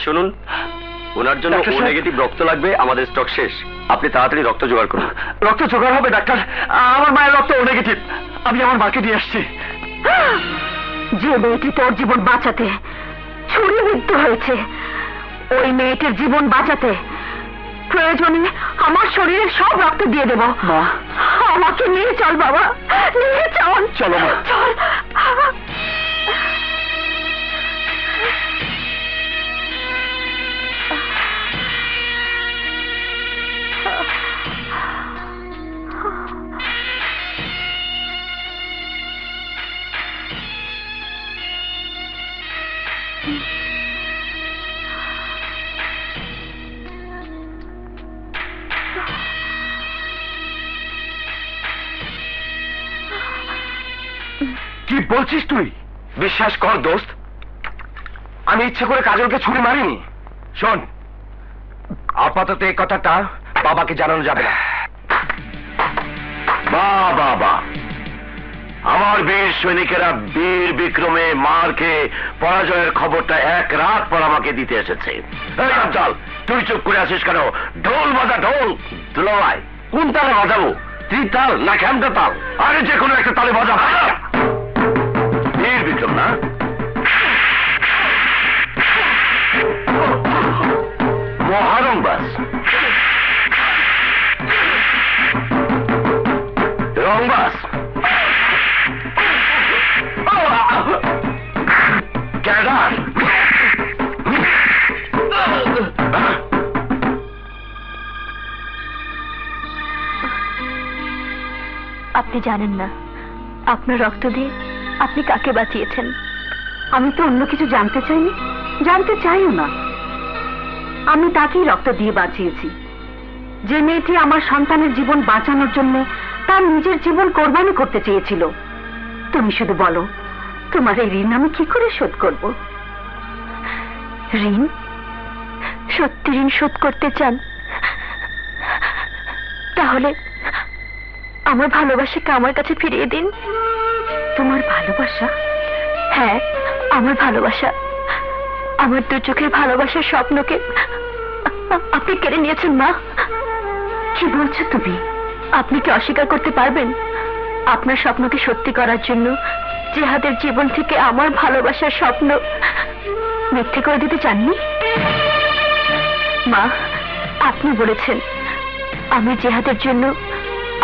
শুনুন, ওনার জন্য ও নেগেটিভ রক্ত লাগবে, আমাদের স্টক শেষ। আপনি তাড়াতাড়ি রক্ত জোগাড় করুন। রক্ত জোগাড় হবে ডাক্তার? আমার মায়ের রক্ত ও নেগেটিভ, আমি আমার মাকে দিয়ে আসছি। যে মেয়েটি তোর জীবন বাঁচাতে ছুরি মৃত্যু হয়েছে, ওই মেয়েটির জীবন বাঁচাতে প্রয়োজনে আমার শরীরের সব রক্ত দিয়ে দেব। মা, আমাকে নিয়ে চল বাবা, নিয়ে চল। চলো মা, চল। কি বলছিস তুই? বিশ্বাস কর দোস্ত, আমি ইচ্ছে করে কাজলকে ছুরি মারিনি। শোন, আপাতত এই কথাটা বাবাকে জানানো যাবে না। বাহ বাহ বাহ, আমার বীর সৈনিকেরা বীর বিক্রমে মার খেয়ে পরাজয়ের খবরটা এক রাত পর আমাকে দিতে এসেছে। এই আফজাল, তুই চুপ করে আছিস কেন? ঢোল বাজা, ঢোল। দুলাভাই, কোন তালে বাজাবো? ত্রিতাল না খেমটা তাল? আরে যে কোনো একটা তালে বাজা। বীর বিক্রম না? মহারংবাস, রংবাস, ক্যাডার, আপনি জানেন না আপনার রক্ত দিয়ে আপনি কাকে বাঁচিয়েছেন। আমি তো অন্য কিছু জানতে চাইনি, জানতে চাইও না। আমি তাকেই রক্ত দিয়ে বাঁচিয়েছি, যে মেয়েটি আমার সন্তানের জীবন বাঁচানোর জন্য তার নিজের জীবন কোরবানি করতে চেয়েছিল। তুমি শুধু বলো, তোমার এই ঋণ আমি কি করে শোধ করব? ঋণ? সত্যি ঋণ শোধ করতে চান? তাহলে আমার ভালোবাসাকে আমার কাছে ফিরিয়ে দিন। তোমার ভালোবাসা? হ্যাঁ, আমার ভালোবাসা। আমার দু চোখের ভালোবাসার স্বপ্নকে আপনি কেড়ে নিয়েছেন মা। কি বলছো তুমি? আপনি কি অস্বীকার করতে পারবেন আপনার স্বপ্নকে সত্যি করার জন্য জেহাদের জীবন থেকে আমার ভালোবাসার স্বপ্ন মিথ্যে করে দিতে চাননি? মা, আপনি বলেছেন আমি জেহাদের জন্য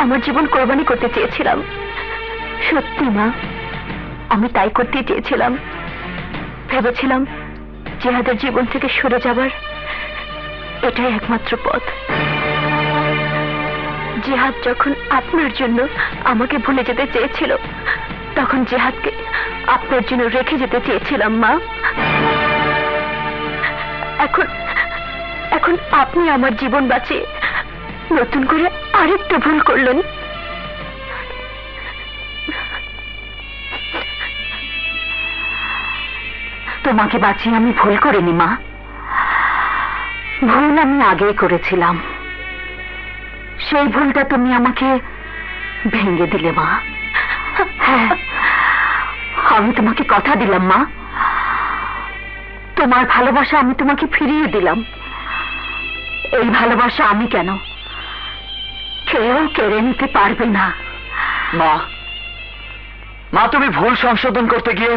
আমার জীবন কোরবানি করতে চেয়েছিলাম। সত্যি মা, আমি তাই করতে চেয়েছিলাম। ভেবেছিলাম জেহাদের জীবন থেকে সরে যাবার এটাই একমাত্র পথ। জেহাদ যখন আপনার জন্য আমাকে ভুলে যেতে চেয়েছিল, তখন জেহাদকে আপনার জন্য রেখে যেতে চেয়েছিলাম মা। এখন এখন আপনি আমার জীবন বাঁচিয়ে নতুন করে আরেকটা ভুল করলেন। তোমাকে বাঁচিয়ে আমি ভুল করিনি মা, ভুল আমি আগেই করেছিলাম। সেই ভুলটা তুমি আমাকে ভেঙে দিলে মা। হ্যাঁ, আমি তোমাকে কথা দিলাম মা, তোমার ভালোবাসা আমি তোমাকে ফিরিয়ে দিলাম। এই ভালোবাসা আমি কেন, কেউ কেড়ে নিতে পারবে না। মা, মা তুমি ভুল সংশোধন করতে গিয়ে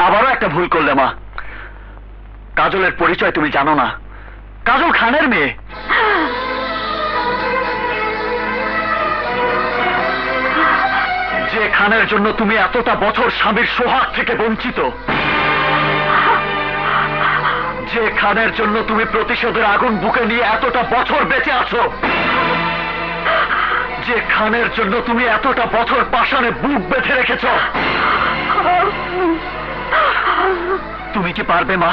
আবারও একটা ভুল করলে মা। কাজলের পরিচয় তুমি জানো না, কাজল খানের মেয়ে। যে খানের জন্য তুমি এতটা বছর স্বামীর সোহাগ থেকে বঞ্চিত, যে খানের জন্য তুমি প্রতিশোধের আগুন বুকে নিয়ে এতটা বছর বেঁচে আছো, যে খানের জন্য তুমি এতটা বছর পাষাণে বুক বেঁধে রেখেছ, তুমি কি পারবে মা?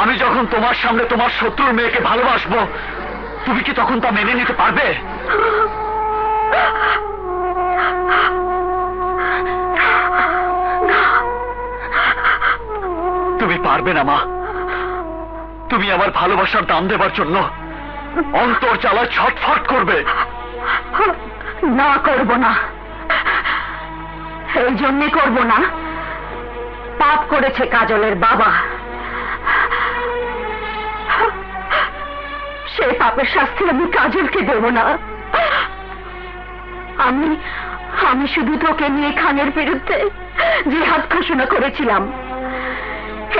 আমি যখন তোমার সামনে তোমার শত্রুর মেয়েকে ভালোবাসবো, তুমি কি তখন তা মেনে নিতে পারবে? তুমি পারবে না মা। তুমি আমার ভালোবাসার দাম দেবার জন্য অন্তর জ্বালায় ছটফট করবে। না, করব না। এই জন্যে করব না, পাপ করেছে কাজলের বাবা। সেই পাপের শাস্তি আমি কাজলকে দেব না। আমি আমি শুধু তোকে নিয়ে খানের বিরুদ্ধে জিহাদ ঘোষণা করেছিলাম।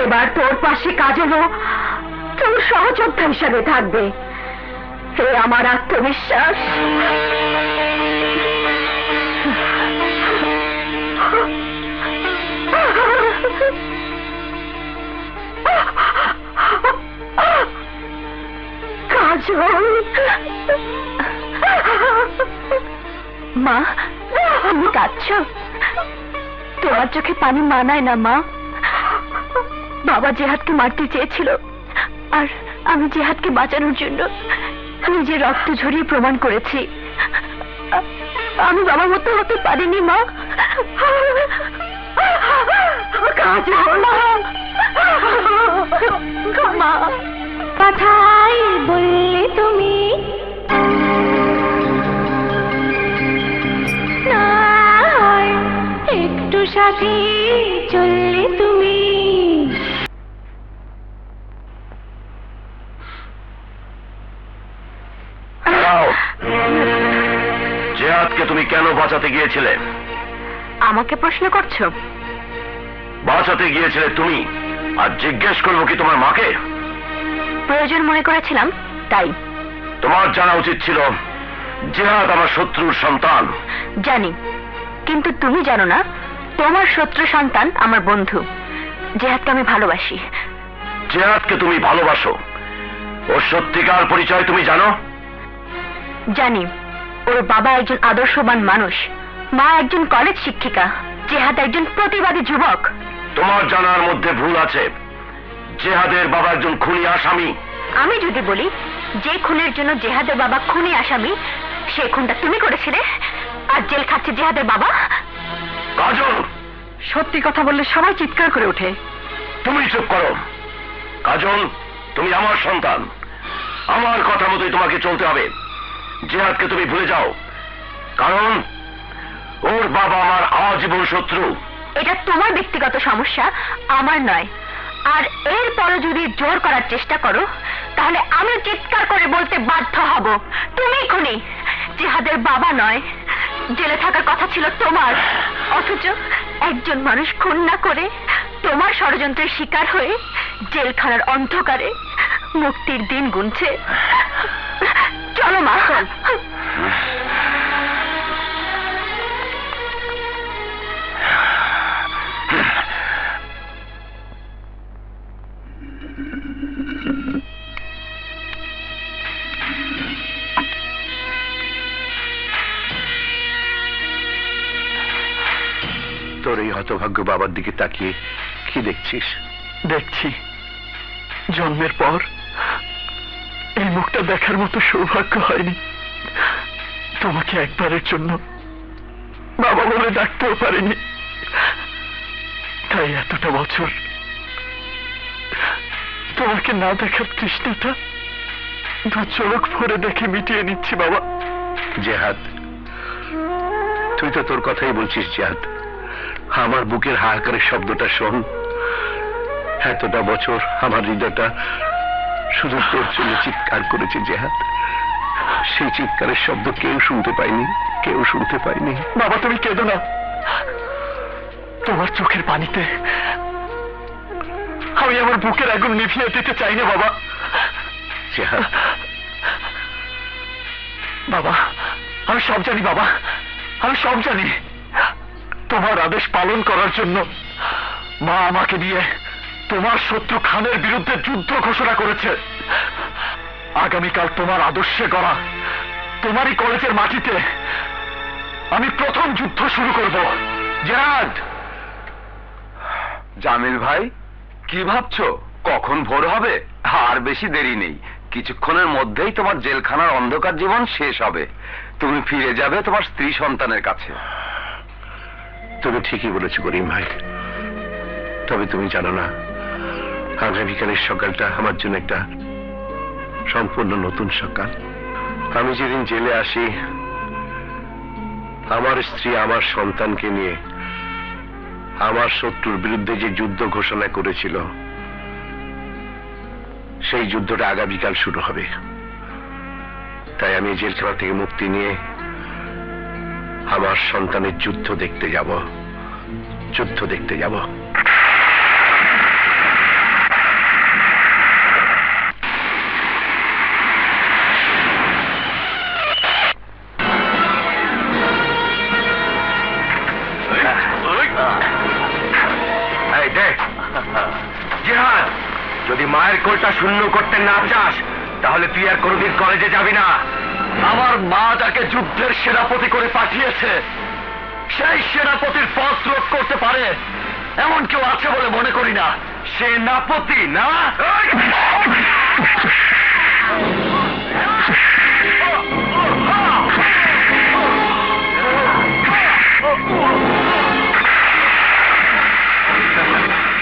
এবার তোর পাশে কাজলও তোর সহযোদ্ধা হিসাবে থাকবে। হে আমার আত্মবিশ্বাস। কাজল, মা তুমি কাঁদছো? তোমার চোখে পানি মানায় না মা। বাবা জেহাদকে মারতে চেয়েছিল, আর আমি জেহাদকে বাঁচানোর জন্য নিজের রক্ত ঝরিয়ে প্রমাণ করেছি আমি বাবার মতো হতে পারিনি মা। মা, কথাই বললে তুমি না, একটু সাথে চললে তুমি। জেহাদকে তুমি কেন বাঁচাতে গিয়েছিলে? আমাকে প্রশ্ন করছো? বাঁচাতে গিয়েছিলে তুমি, আর জিজ্ঞেস করবো কি তোমার মাকে? প্রয়োজন মনে করেছিলাম তাই। তোমার জানা উচিত ছিল জেহাদ আমার শত্রুর সন্তান। জানি, কিন্তু তুমি জানো না তোমার শত্রু সন্তান আমার বন্ধু। জেহাদকে আমি ভালোবাসি। জেহাদকে তুমি ভালোবাসো, ওর সত্যিকার পরিচয় তুমি জানো? জানি, ওর বাবা একজন আদর্শবান মানুষ, মা একজন কলেজ শিক্ষিকা, জেহাদ একজন প্রতিবাদী যুবক। তোমার জানার মধ্যে ভুল আছে। জেহাদের বাবা একজন খুনি আসামি। আমি যদি বলি যে খুনের জন্য জেহাদের বাবা খুনি আসামি, সেই খুনটা তুমি করেছিলে, আর জেল খাচ্ছে জেহাদের বাবা। কাজল, সত্যি কথা বললে সবাই চিৎকার করে ওঠে। তুমি চুপ করো। কাজল, তুমি আমার সন্তান, আমার কথা মতোই তোমাকে চলতে হবে। জেহাদকে তুমি ভুলে যাও, কারণ ওর বাবা আমার আজীবন শত্রু। এটা তোমার ব্যক্তিগত সমস্যা, আমার নয়। আর এরপরও যদি জোর করার চেষ্টা করো, তাহলে আমি চিৎকার করে বলতে বাধ্য হব তুমি খুনি, জেহাদের বাবা নয়। জেলে থাকার কথা ছিল তোমার, অথচ একজন মানুষ খুন না করে তোমার ষড়যন্ত্রের শিকার হয়ে জেলখানার অন্ধকারে মুক্তির দিন গুনছে। চলো মা। তোর এই হতভাগ্য বাবার দিকে তাকিয়ে কি দেখছিস? দেখছি জন্মের পর এই মুখটা দেখার মতো সৌভাগ্য হয়নি। তোমাকে একবারের জন্য বাবা বলে ডাকতেও পারিনি, তাই এতটা বছর তোমাকে না দেখার তৃষ্ণাটা দু চোখ ভরে দেখে মিটিয়ে নিচ্ছি বাবা। জেহাদ, তুই তো তোর কথাই বলছিস জেহাদ। আমার বুকের হাহাকারের শব্দটা শোন। এতটা বছর আমার হৃদয়টা শুধু তোর জন্য চিৎকার করেছে জেহাদ। সেই চিৎকারের শব্দ কেউ শুনতে পায়নি, কেউ শুনতে পায়নি। বাবা তুমি কেঁদো না, তোমার চোখের পানিতে আমি আমার বুকের আগুন নিভিয়ে দিতে চাই না বাবা। জেহাদ, বাবা আমি সব জানি বাবা, আমি সব জানি। তোমার আদেশ পালন করার জন্য মা আমাকে নিয়ে তোমার শত্রু খানের বিরুদ্ধে যুদ্ধ ঘোষণা করেছে। আগামীকাল তোমার আদর্শে গড়া তোমারই কলেজের মাটিতে আমি প্রথম যুদ্ধ শুরু করব। জেহাদ! জামিল ভাই, কি ভাবছো? কখন ভোর হবে? আর বেশি দেরি নেই, কিছুক্ষণের মধ্যেই তোমার জেলখানার অন্ধকার জীবন শেষ হবে। তুমি ফিরে যাবে তোমার স্ত্রী সন্তানের কাছে। তুমি ঠিকই বলেছো করিম ভাই, তবে তুমি জানো না আগামীকালের সকালটা আমার জন্য একটা সম্পূর্ণ নতুন সকাল। আমি যেদিন জেলে আসি, আমার স্ত্রী আমার সন্তানকে নিয়ে আমার শত্রুর বিরুদ্ধে যে যুদ্ধ ঘোষণা করেছিল, সেই যুদ্ধটা আগামীকাল শুরু হবে। তাই আমি জেলখানা থেকে মুক্তি নিয়ে আমার সন্তানের যুদ্ধ দেখতে যাব। এই দেখ জিহাদ, যদি মায়ের কোলটা শূন্য করতে না চাস তাহলে তুই আর কোনোদিন কলেজে যাবি না। আমার মা যাকে যুদ্ধের সেনাপতি করে পাঠিয়েছে, সেই সেনাপতির পথ রোধ করতে পারে এমন কেউ আছে বলে মনে করি না। সেনাপতি না?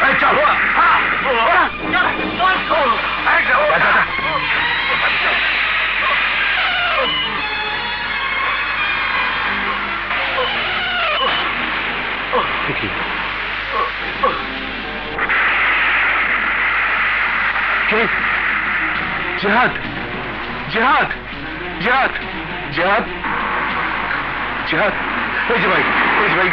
এই চল। জিহাদ, জিহাদ, জিহাদ, জিহাদ, জিহাদ, এই যে ভাই,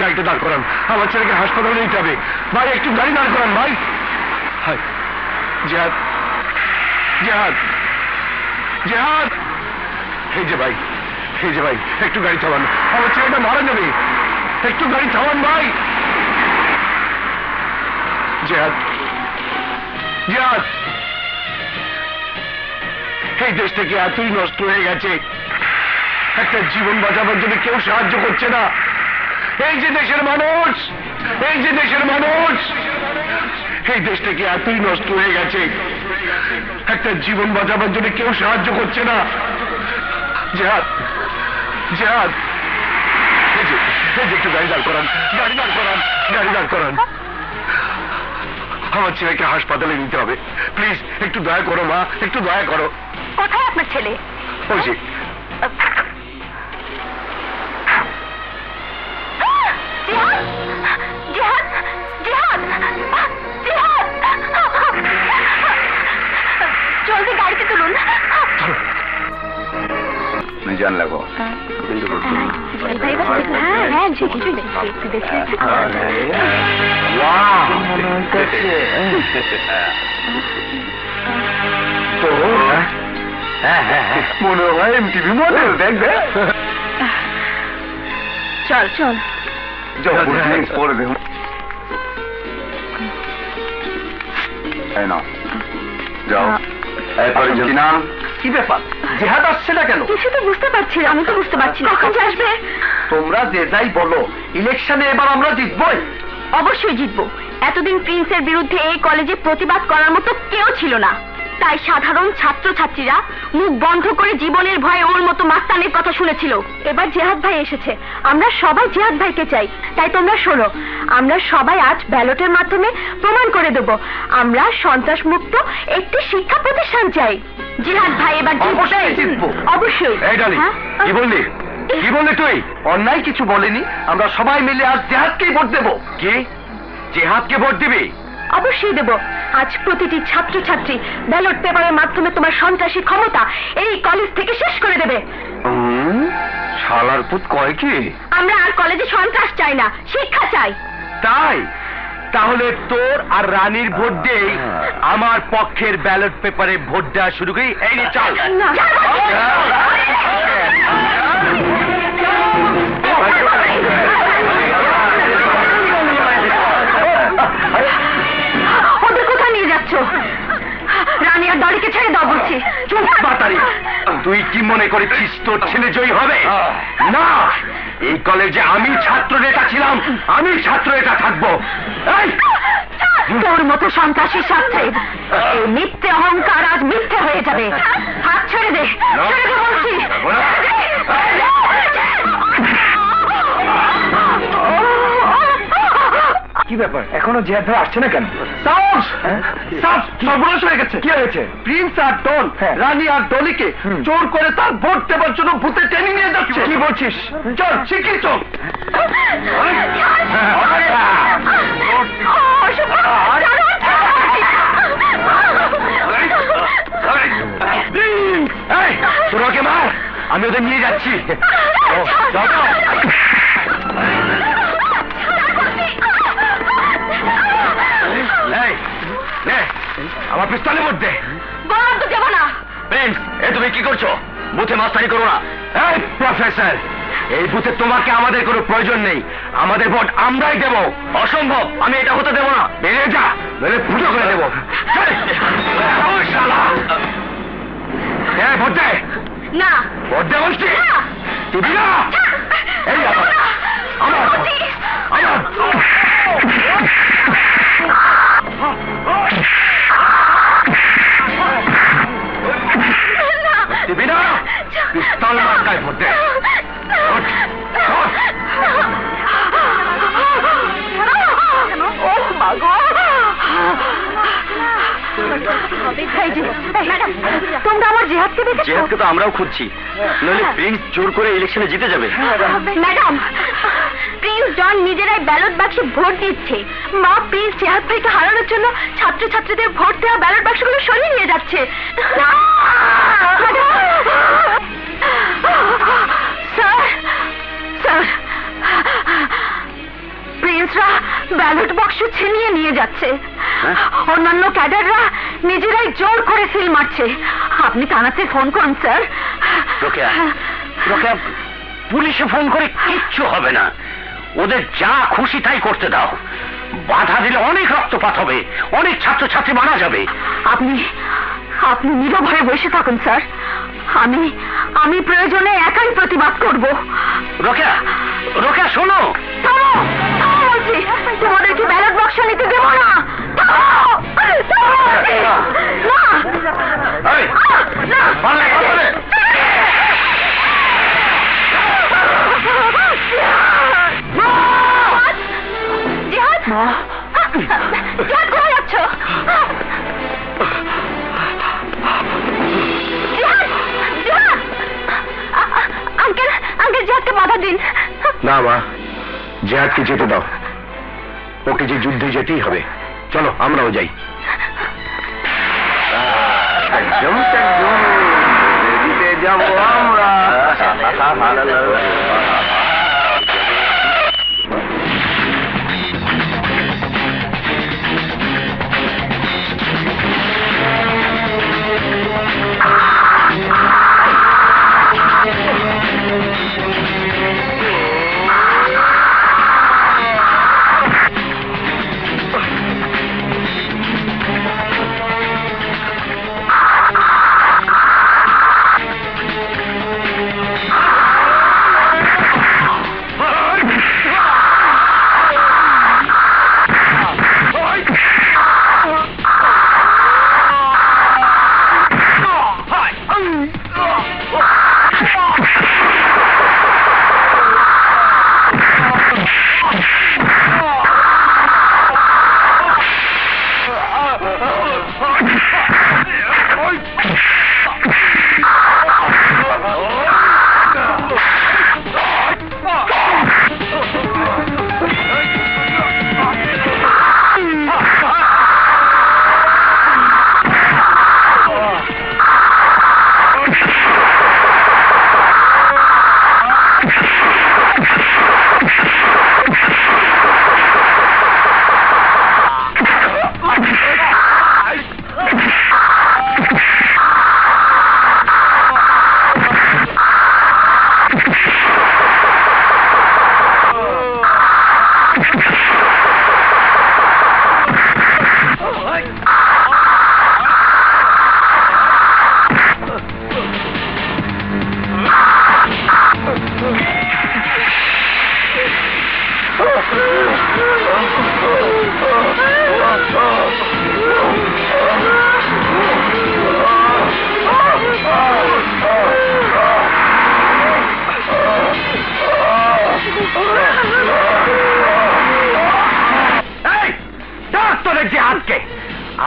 গাড়িটা দাঁড় করান, আমার ছেলেকে হাসপাতালে নিতে হবে। ভাই একটু গাড়ি দাঁড় করান ভাই। হাই জিহাদ, জিহাদ, জিহাদ, এই যে ভাই, একটু গাড়ি থামান, আমার ছেলেটা মারা যাবে। একটু গাড়ি থামান ভাই। জিহাদ, জিহাদ, এই দেশ থেকে এতই নষ্ট হয়ে গেছে, একটা জীবন বাঁচাবার জন্য কেউ সাহায্য করছে না। এই যে দেশের মানুষ, এই দেশ থেকে এতই নষ্ট হয়ে গেছে, একটা জীবন বাঁচাবার জন্য কেউ সাহায্য করছে না। জিহাদ, জিহাদ, এই যে একটু গাড়ি দাঁড় করান। আমার ছেলেকে হাসপাতালে নিতে হবে, প্লিজ একটু দয়া করো মা, একটু দয়া করো। কোথায় আপনার ছেলে? ওই যে জিহাদ, জিহাদ, জিহাদ, জিহাদ! জলদি গাড়িতে তুলুন। জান লাগো হ্যাঁ, কিছু দেখে তো মনে হয় এমটিভি মডেল দেখবে। চল পরে দেখুন। যাও। এরপরে কি নাম? কি ব্যাপার, জিহাদ আসছে না কেন? কিছু তো বুঝতে পারছি না। আমি তো বুঝতে পারছি না কখন যে আসবে। তোমরা যে যাই বলো, ইলেকশনে এবার আমরা জিতবই। অবশ্যই জিতবো। এতদিন প্রিন্সের বিরুদ্ধে এই কলেজে প্রতিবাদ করার মতো কেউ ছিল না, তাই সাধারণ ছাত্রছাত্রীরা মুখ বন্ধ করে জীবনের ভয়ে ওর মতো মাস্তানের কথা শুনেছিল। এবার জিহাদ ভাই এসেছে, আমরা সবাই জিহাদ ভাইকে চাই। তাই তোমরা শোনো, আমরা সবাই আজ ব্যালটের মাধ্যমে প্রমাণ করে দেব আমরা সন্ত্রাস মুক্ত একটি শিক্ষা প্রতিষ্ঠান চাই। জিহাদ ভাই এবার অবশ্যই জিতবো। অবশ্যই। এই ডালি, হ্যাঁ? কি বললি তুই? অন্যায় কিছু বলেনি, আমরা সবাই মিলে আজ জিহাদকেই ভোট দেব। কি জিহাদকে ভোট দিবি? অবশ্যই দেব। আজ প্রতিটি ছাত্রছাত্রী ব্যালট পেপারের মাধ্যমে তোমার সন্ত্রাসী ক্ষমতা এই কলেজ থেকে শেষ করে দেবে। শালার পুত কয় কি? আমরা আর কলেজে সন্ত্রাস চাই না, শিক্ষা চাই। তাই তাহলে তোর আর রানীর ভোট দেই, আমার পক্ষের ব্যালট পেপারে ভোট দেওয়া শুরু করি। এই নে চল। না। ওদের কোথায় নিয়ে যাচ্ছ? রানী আর দড়িকে ছেড়ে দাও বলছি। চুপ বাতারি, তুই কি মনে করেছিস তোর ছেলে জয়ী হবে? না, এই কলেজে আমি ছাত্র নেতা ছিলাম, আমি ছাত্র নেতা থাকবো। এই তোর মতো সন্ত্রাসী ছাত্রের এই মিথ্যে অহংকার আজ মিথ্যে হয়ে যাবে। হাত ছেড়ে দে, ছেড়ে দে বলছি। কি ব্যাপার, এখনো জিহাদ ভাই আসছে না কেন? সর্বনাশ হয়ে গেছে। কি হয়েছে? প্রিন্স আর ডন রানী আর ডলিকে জোর করে তার ভোট দেবার জন্য ভূতে টেনে নিয়ে যাচ্ছে। কি বলছিস? চল শিগগিরই চল। তোরা কে মার, ওদের নিয়ে যাচ্ছি। আমার পিস্তলে ভোট দে। বললাম তো দেবো না। প্রিন্স, এ তুমি কি করছো? বুথে মাস্তানি করো না। এই প্রফেসর, এই বুথে তোমাকে আমাদের কোনো প্রয়োজন নেই। আমাদের ভোট আমরাই দেব। অসম্ভব, আমি এটা হতে দেবো না। বেরিয়ে যা, নইলে ফুটো করে দেবো। ভোট দে। না। ভোট দে বলছি। দিবি না? এই দিবি না? পিস্তল মার্কায় ভোট দে। তোমরা আমার জিহাদকে দেখেছো? জিহাদকে তো আমরাও খুঁজছি, নইলে প্রিন্স জোর করে ইলেকশনে জিতে যাবে। ম্যাডাম, প্রিন্স জন নিজেরাই ব্যালট বাক্সে ভোট দিচ্ছে। মা প্রিন্স জিহাদ ভাইকে হারানোর জন্য ছাত্রছাত্রীদের ভোট দেওয়া ব্যালট বাক্সগুলো সরিয়ে নিয়ে যাচ্ছে। স্যার, স্যার, প্রিন্সরা ব্যালট বাক্স ছিনিয়ে নিয়ে যাচ্ছে। অন্যান্য ক্যাডাররা নিজেরাই জোর করে সিল মারছে। আপনি থানাতে ফোন করুন স্যার। রোকেয়া, রোকেয়া, পুলিশে ফোন করে কিচ্ছু হবে না। ওদের যা খুশি তাই করতে দাও। বাধা দিলে অনেক রক্তপাত হবে, অনেক ছাত্রছাত্রী মারা যাবে। আপনি আপনি নীরব হয়ে বসে থাকুন স্যার। আমি প্রয়োজনে একাই প্রতিবাদ করব। রোকেয়া, রোকেয়া শোনো। থামো, থামো বলছি। তোমাদেরকে ব্যালট বাক্স নিতে দেব না। থামো, থামো বলছি। না, এই, না, পারলে, পারলে। জিহাদ, জিহাদ কোথায় যাচ্ছ? জিহাদ, জিহাদ, আঙ্কেল, আঙ্কেল জিহাদকে বাধা দিন। না মা, জিহাদকে যেতে দাও। ওকে যে যুদ্ধে যেতেই হবে। চলো আমরাও যাই। যাবো আমরা।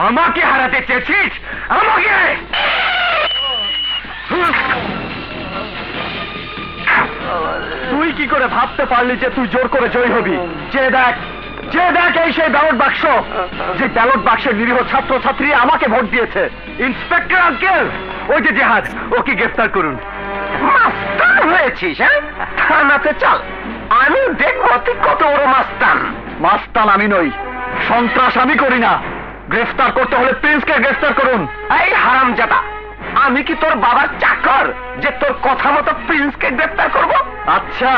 আমাকে হারাতে চেয়েছিস? আমাকে তুই কি করে ভাবতে পারলি যে তুই জোর করে জয়ী হবি? যে দেখ, যে দেখ, এই সেই ব্যালট বাক্স, যে ব্যালট বাক্সের নিরীহ ছাত্র ছাত্রী আমাকে ভোট দিয়েছে। ইন্সপেক্টর আঙ্কেল, ওই যে জেহাদ, ওকে গ্রেফতার করুন। মাস্তান হয়েছিস, হ্যাঁ? থানাতে চল, আমি দেখবো তুই কত বড় মাস্তান। মাস্তান আমি নই, সন্ত্রাস আমি করি না। গ্রেফতার করতে হলে প্রিন্সকে গ্রেফতার করুন। এই হারামজাদা, আমি কি তোর বাবার চাকর যে তোর কথা মতো প্রিন্সকে গ্রেফতার করব? আচ্ছা,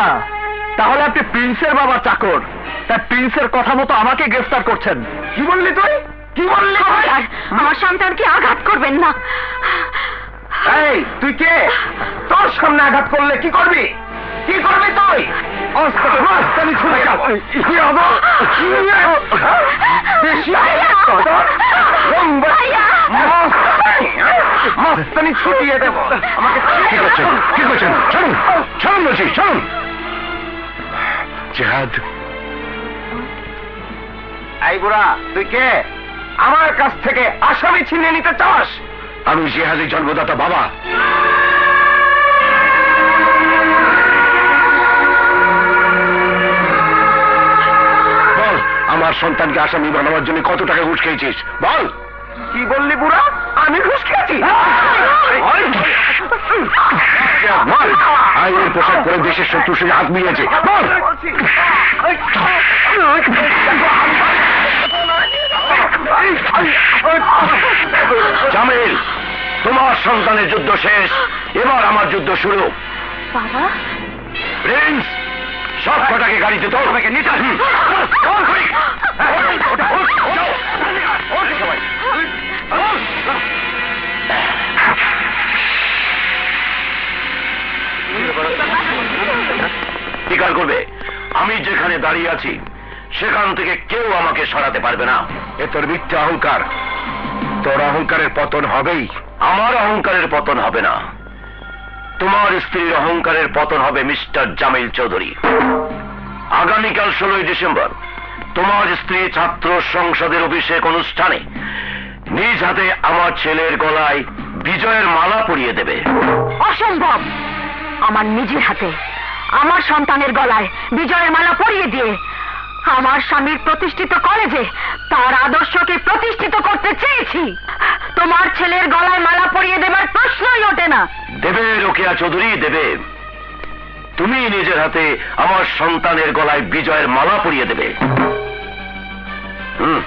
তাহলে আপনি প্রিন্সের বাবার চাকর, তাই প্রিন্সের কথা মতো আমাকে গ্রেফতার করছেন। কি বললি তুই? কি বললি তুই? খবরদার, আমার সন্তানকে আঘাত করবেন না। এই তুই কে? তোর সামনে আঘাত করলে কি করবি? কি করবি তুই? মাস্তানি ছুটে যাও। কি হবো? কি বেশি মাস্তানি ছুটিয়ে দেবো। আমাকে কি করছেন? কি করছেন? চলুন, চলুন বলছি, চলুন। জেহাদ, এই বুড়া, তুই কে? আমার কাছ থেকে আসামি ছিনিয়ে নিতে চাস? আমি জেহাদের জন্মদাতা বাবা। বল, আমার সন্তানকে আসামি বানাবার জন্য কত টাকা ঘুষ খেয়েছিস? বল। কি বললি বুড়া? আমি ঘুষ খেয়েছি? বল, আইনের পোশাক পরে দেশের শত্রুর সঙ্গে হাত মিলিয়েছে। বল। জামিল, তোমার সন্তানের যুদ্ধ শেষ, এবার আমার যুদ্ধ শুরু। বাবা, প্রিন্স, সব কটাকে গাড়িতে তোল। আমাকে নিতে স্বীকার করবে, আমি যেখানে দাঁড়িয়ে আছি সেখান থেকে কেউ আমাকে সরাতে পারবে না। এ তোর মিথ্যা অহংকার, তোর অহংকারের পতন হবেই। আমার অহংকারের পতন হবে না, তোমার স্ত্রীর অহংকারের পতন হবে মিস্টার জামিল চৌধুরী। আগামীকাল 16ই ডিসেম্বর তোমার স্ত্রী ছাত্র সংসদের অভিষেক অনুষ্ঠানে নিজ হাতে আমার ছেলের গলায় বিজয়ের মালা পরিয়ে দেবে। অসম্ভব। আমার নিজের হাতে আমার সন্তানের গলায় বিজয়ের মালা পরিয়ে দিয়ে আমার স্বামীর প্রতিষ্ঠিত কলেজে তার আদর্শকে প্রতিষ্ঠিত করতে চেয়েছি। তোমার ছেলের গলায় মালা পরিয়ে দেবার প্রশ্নই ওঠে না। দেবে রোকেয়া চৌধুরী, দেবে। তুমি নিজের হাতে আমার সন্তানের গলায় বিজয়ের মালা পরিয়ে দেবে। হুম।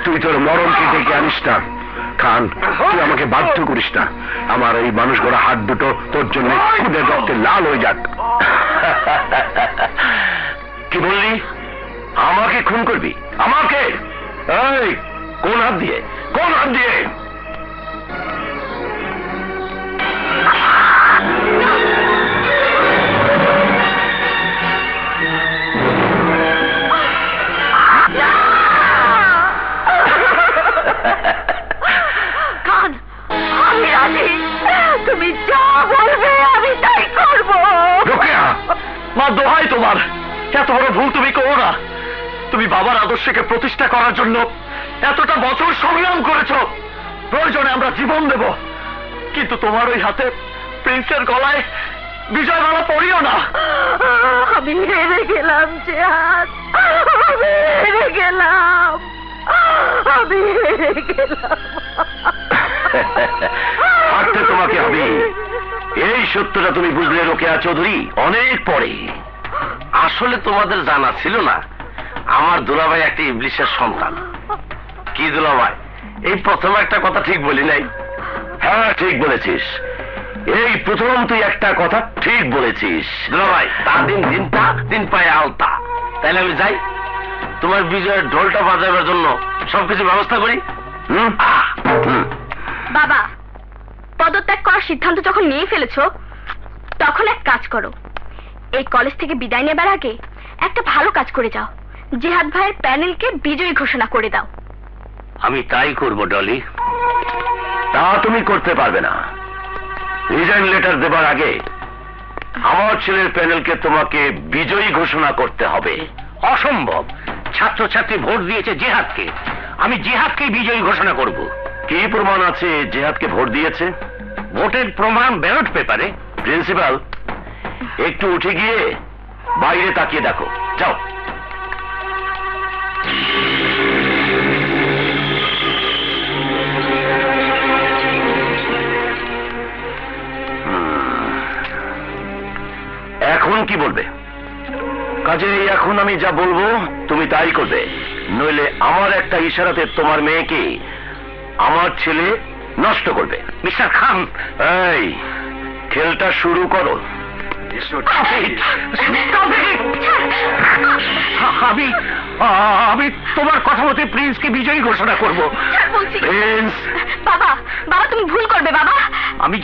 তুই তোর মরণকে ডেকে আনিস না খান, তুই আমাকে বাধ্য করিস না। আমার এই মানুষ গড়া হাত দুটো তোর জন্য খুদের রক্তে লাল হয়ে যাক। কি বললি? আমাকে খুন করবি? আমাকে? এই, কোন হাত দিয়ে? কোন হাত দিয়ে? খান, আমি রাজি। তুমি যা বলবে আমি তাই করবো। রোকেয়া, মা দোহাই তোমার, এত বড় ভুল তুমি করো না। তুমি বাবার আদর্শকে প্রতিষ্ঠা করার জন্য এতটা বছর সংগ্রাম করেছ, প্রয়োজনে আমরা জীবন দেব, কিন্তু তোমার ওই হাতে প্রিন্সের গলায় বিজয়মালা পরিও না। আমি হেরে গেলাম জেহাদ, আমি হেরে গেলাম, আমি হেরে গেলাম। হারতে তোমাকে হবে। এই সত্যটা তুমি বুঝলে রোকেয়া চৌধুরী অনেক পরে। আসলে তোমাদের জানা ছিল না আমার দুলাভাই একটা ইবলিশের সন্তান। কি দুলাভাই, এই প্রথম একটা কথা ঠিক বলি নাই? হ্যাঁ, ঠিক বলেছিস। এই প্রথম তুই একটা কথা ঠিক বলেছিস। দুলাভাই, তার দিন দিনটা, দিন পায়ে আলতা। তাইলে আমি যাই, তোমার বিজয়ের ঢোলটা বাজাবার জন্য সবকিছু ব্যবস্থা করি। হুম। বাবা, পদত্যাগ করার সিদ্ধান্ত যখন নিয়ে ফেলেছো, তখন এক কাজ করো, এই কলেজ থেকে বিদায় নেবার আগে একটা ভালো কাজ করে যাও, জিহাদ ভাইয়ের প্যানেলকে বিজয়ী ঘোষণা করে দাও। আমি তাই করব ডলি। তা তুমি করতে পারবে না। রিজাইন লেটার দেবার আগে আমার ছেলের প্যানেলকে তোমাকে বিজয়ী ঘোষণা করতে হবে। অসম্ভব। ছাত্রছাত্রী ভোট দিয়েছে জেহাদকে, আমি জেহাদকেই বিজয়ী ঘোষণা করব। কি প্রমাণ আছে জেহাদকে ভোট দিয়েছে? ভোটের প্রমাণ ব্যালট পেপারে। প্রিন্সিপাল, একটু উঠে গিয়ে বাইরে তাকিয়ে দেখো, যাও। এখন কি বলবে? কাজেই এখন আমি যা বলবো তুমি তাই করবে, নইলে আমার একটা ইশারাতে তোমার মেয়েকে আমার ছেলে নষ্ট করবে। মিস্টার খান, এই খেলটা শুরু করো। আমি তোমার কথা মতে প্রিন্সকে বিজয়ী ঘোষণা করব। প্রিন্স, বাবা, বাবা তুমি ভুল করবে বাবা। আমি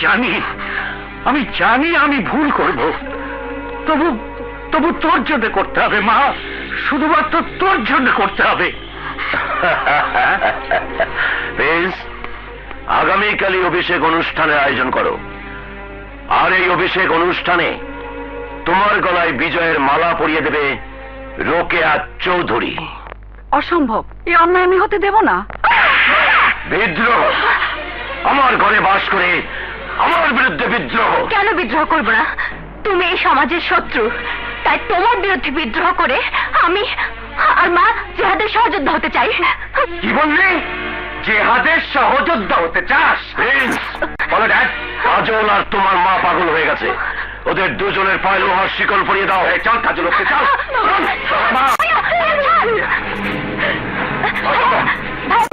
জানি আমি ভুল করব, তবু তবু তোর জন্য করতে হবে মা, শুধুমাত্র তোর জন্য করতে হবে। প্রিন্স, আগামীকালই অভিষেক অনুষ্ঠানের আয়োজন করো, আর এই অভিষেক অনুষ্ঠানে তোমার গলায় বিজয়ের মালা পরিয়ে দেবে রোকেয়া চৌধুরী। অসম্ভব, এই অন্যায় আমি হতে দেব না। বিদ্রোহ, আমার ঘরে বাস করে আমার বিরুদ্ধে বিদ্রোহ। কেন বিদ্রোহ করব না? তুমি এই সমাজের শত্রু, তাই তোমার বিরুদ্ধে বিদ্রোহ করে আমি আর মা জেহাদের সহযোদ্ধা হতে চাই। কি বললি? জেহাদের সহযোদ্ধা হতে চাস? বলো ড্যাড, কাজল আর তোমার মা পাগল হয়ে গেছে, ওদের দুজনের পায়ে লোহার শিকল পরিয়ে দাও। চল কাজল, ওকে চল।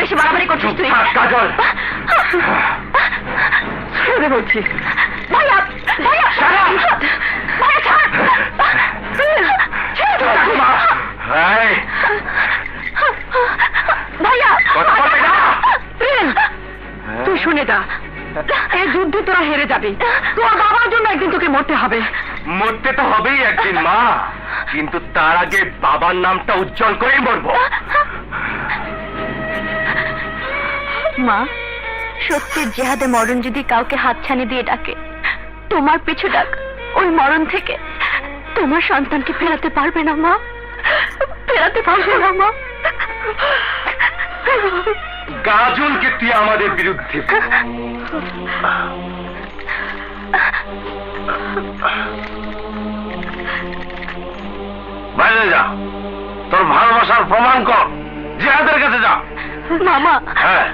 বেশি বাড়াবাড়ি করছিস তুই। কাজল, ছেড়ে বলছি। ভাইয়া, ভাইয়া, ভাইয়া ছাড়। ভাইয়া, তুই শুনে যা, এই যুদ্ধে তোরা হেরে যাবি, তোর বাবার জন্য একদিন তোকে মরতে হবে। মরতে তো হবেই একদিন মা, কিন্তু তার আগে বাবার নামটা উজ্জ্বল করেই মরবো। মা, সত্যির জেহাদে মরণ যদি কাউকে হাতছানি দিয়ে ডাকে, তোমার পিছু ডাক ওই মরণ থেকে তোমার সন্তানকে ফেরাতে পারবে না মা, ফেরাতে পারবে না মা। কাজলকে তুই আমাদের বিরুদ্ধে বাইরে যা, তোর ভালোবাসার প্রমাণ কর, জিহাদের কাছে যা। মামা, হ্যাঁ,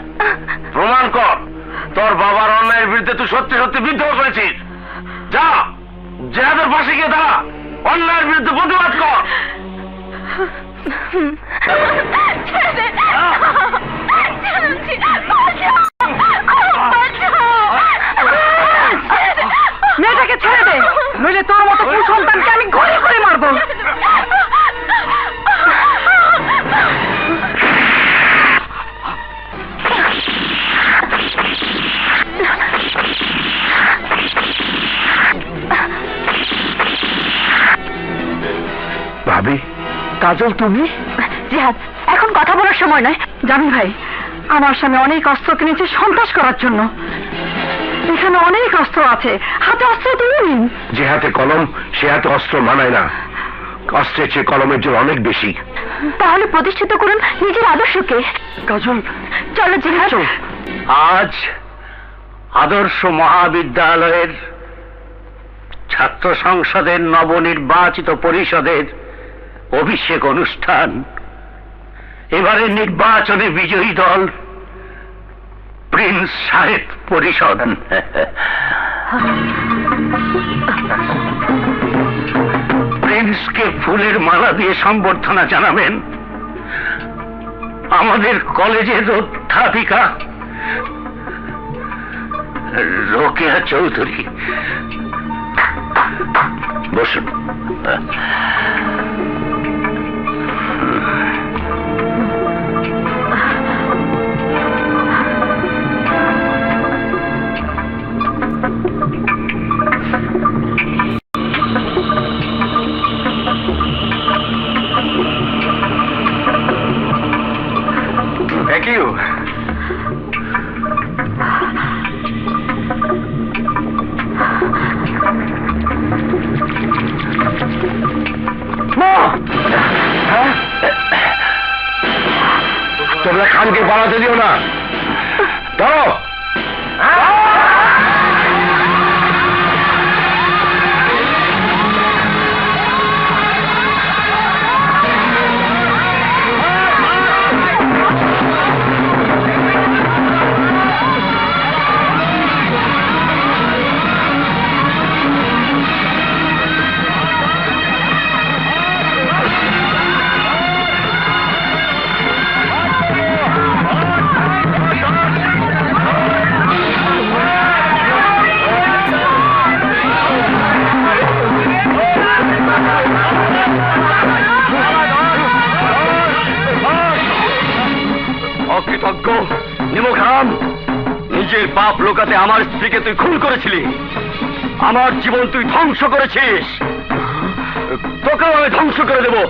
প্রমাণ কর তোর বাবার অন্যায়ের বিরুদ্ধে তুই সত্যি সত্যি বিদ্রোহ করেছিস। যা, জিহাদের পাশে গিয়ে দাঁড়া, অন্যায়ের বিরুদ্ধে প্রতিবাদ কর। মেয়েটাকে ছেড়ে দে, নইলে তোর মতো কুসন্তানকে আমি ঘরে ঘরে মারবো। ভাবি, কাজল তুমি? জিহাদ, এখন কথা বলার সময় নয়। জামিল ভাই, আমার স্বামী অনেক অস্ত্র কিনেছে সন্ত্রাস করার জন্য, এখানে অনেক অস্ত্র আছে, হাতে অস্ত্র তুমি নিন। যে হাতে কলম সে হাতে অস্ত্র মানায় না, অস্ত্রের চেয়ে কলমের জোর অনেক বেশি। তাহলে প্রতিষ্ঠিত করুন নিজের আদর্শকে। কাজল, চলো জিহাদ। আজ আদর্শ মহাবিদ্যালয়ের ছাত্র সংসদের নবনির্বাচিত পরিষদের অভিষেক অনুষ্ঠান। এবারে নির্বাচনে বিজয়ী দল প্রিন্স সাহেব পরিষদ। প্রিন্সকে ফুলের মালা দিয়ে সম্বর্ধনা জানাবেন আমাদের কলেজের অধ্যাপিকা রোকেয়া চৌধুরী। বসুন। খানকে পালাতে দিও না। ধরো। অকৃতজ্ঞ নিমকহারাম, নিজের পাপ লোকাতে আমার স্ত্রীকে তুই খুন করেছিলি, আমার জীবন তুই ধ্বংস করেছিস, তোকেও আমি ধ্বংস করে দেবো।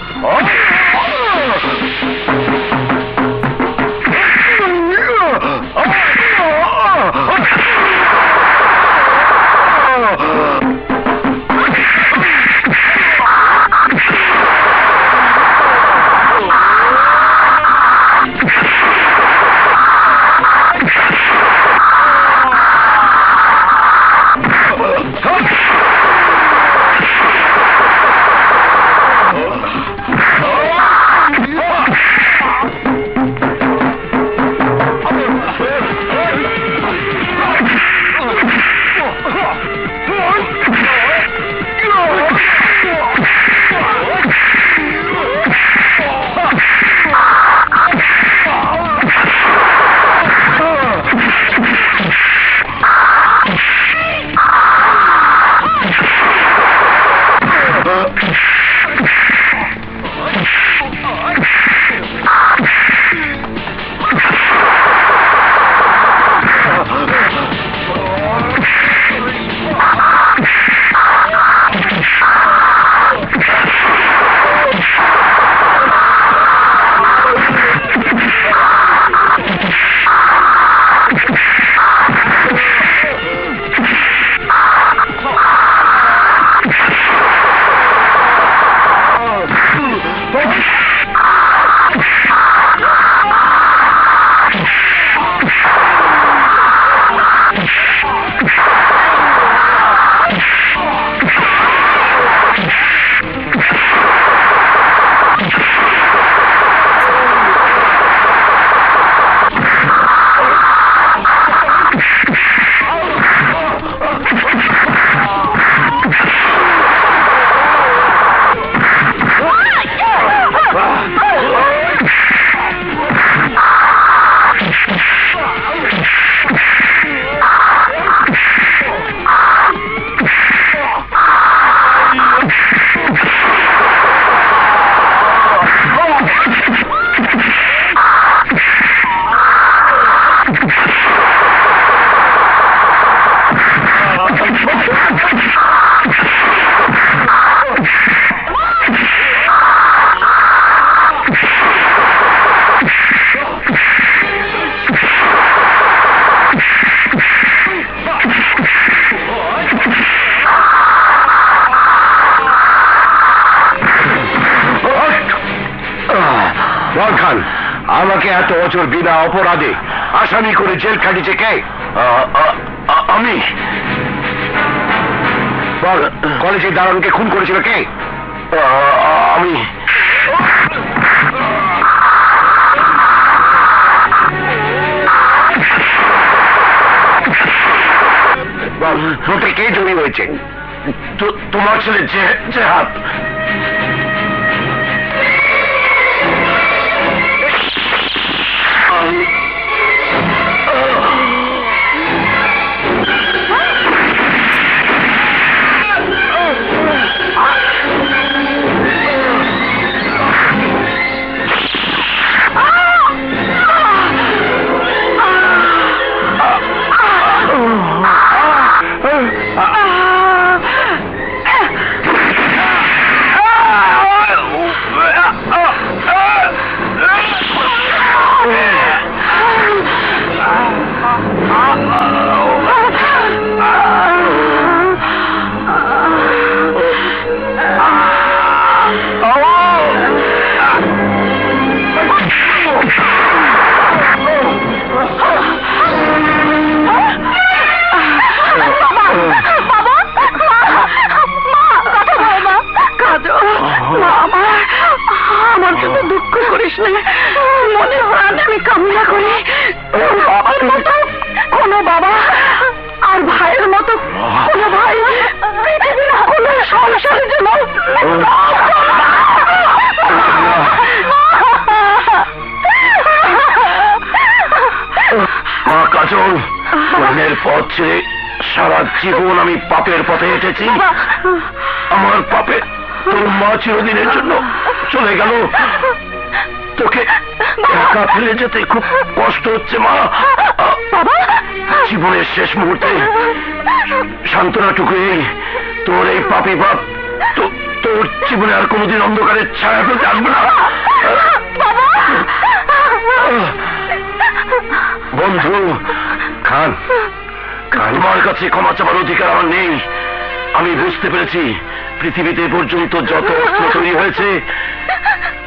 খান, আমাকে এত বছর বিনা অপরাধে আসামি করে জেল খাটিয়েছে কে? আমি। বল, কলেজের দারোয়ানকে খুন করেছিল কে? আমি। বল, কে জড়িয়ে হয়েছে? তোমার ছেলে জেহাদ। নে, মনে প্রাণে আমি কামনা করি তোর বাবার মতো কোনো বাবা আর ভাইয়ের মতো কোনো ভাই পৃথিবীর কোনো সংসারে যেন মা কাজল, অন্যের পথ ছেড়ে সারা জীবন আমি পাপের পথে হেঁটেছি। আমার পাপে তোর মা চিরদিনের জন্য চলে গেল। তোকে একা ফেলে যেতে খুব কষ্ট হচ্ছে মা। জীবনের শেষ মুহূর্তে সান্ত্বনাটুকু এই, তোর এই পাপি বাপ তোর জীবনে আর কোনোদিন অন্ধকারের ছায়া ফেলতে আসবে না। বন্ধু খান, তোমার কাছে ক্ষমা চাবার অধিকার আমার নেই। আমি বুঝতে পেরেছি পৃথিবীতে পর্যন্ত যত অস্ত্র তৈরি হয়েছে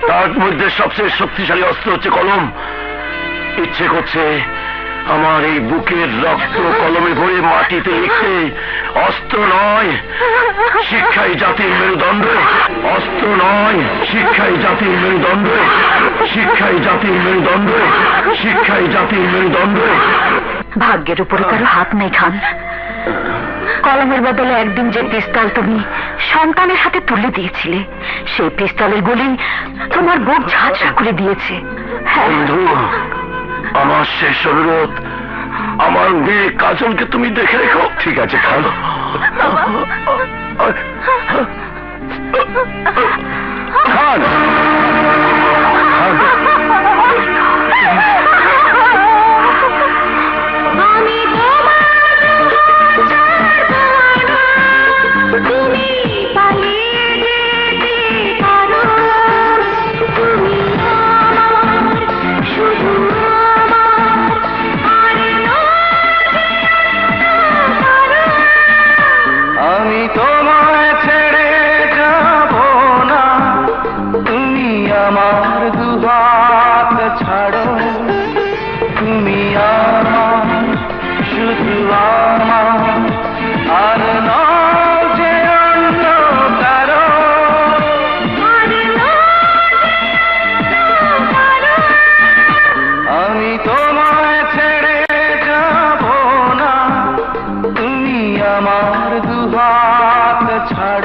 তার মধ্যে সবচেয়ে শক্তিশালী অস্ত্র হচ্ছে কলম। ইচ্ছে করছে আমার এই বুকের রক্ত কলমে ভরে মাটিতে লিখতে। অস্ত্র নয়, শিক্ষাই জাতির মেরুদণ্ড। অস্ত্র নয়, শিক্ষাই জাতির মেরুদণ্ড। শিক্ষাই জাতির মেরুদণ্ড। শিক্ষাই জাতির মেরুদণ্ড। ভাগ্যের উপরে কারো হাত নেই খান। কলমের বদলে একদিন যে পিস্তল তুমি সন্তানের হাতে তুলে দিয়েছিলে, সেই পিস্তলের গুলি তোমার বুক ঝাঁঝরা করে দিয়েছে। বন্ধু, আমার শেষ অনুরোধ, আমার মেয়ে কাজলকে তুমি দেখে রেখো। ঠিক আছে খান। খান, আমি তোমায় ছেড়ে যাব না, তুমি আমার দুহাত ছাড়ো। তুমি আমার, শুধু আমার, আর নও যে অন্য কারো। আমি তোমায় ছেড়ে যাব না, তুমি আমার দুহাত ছাড়ো।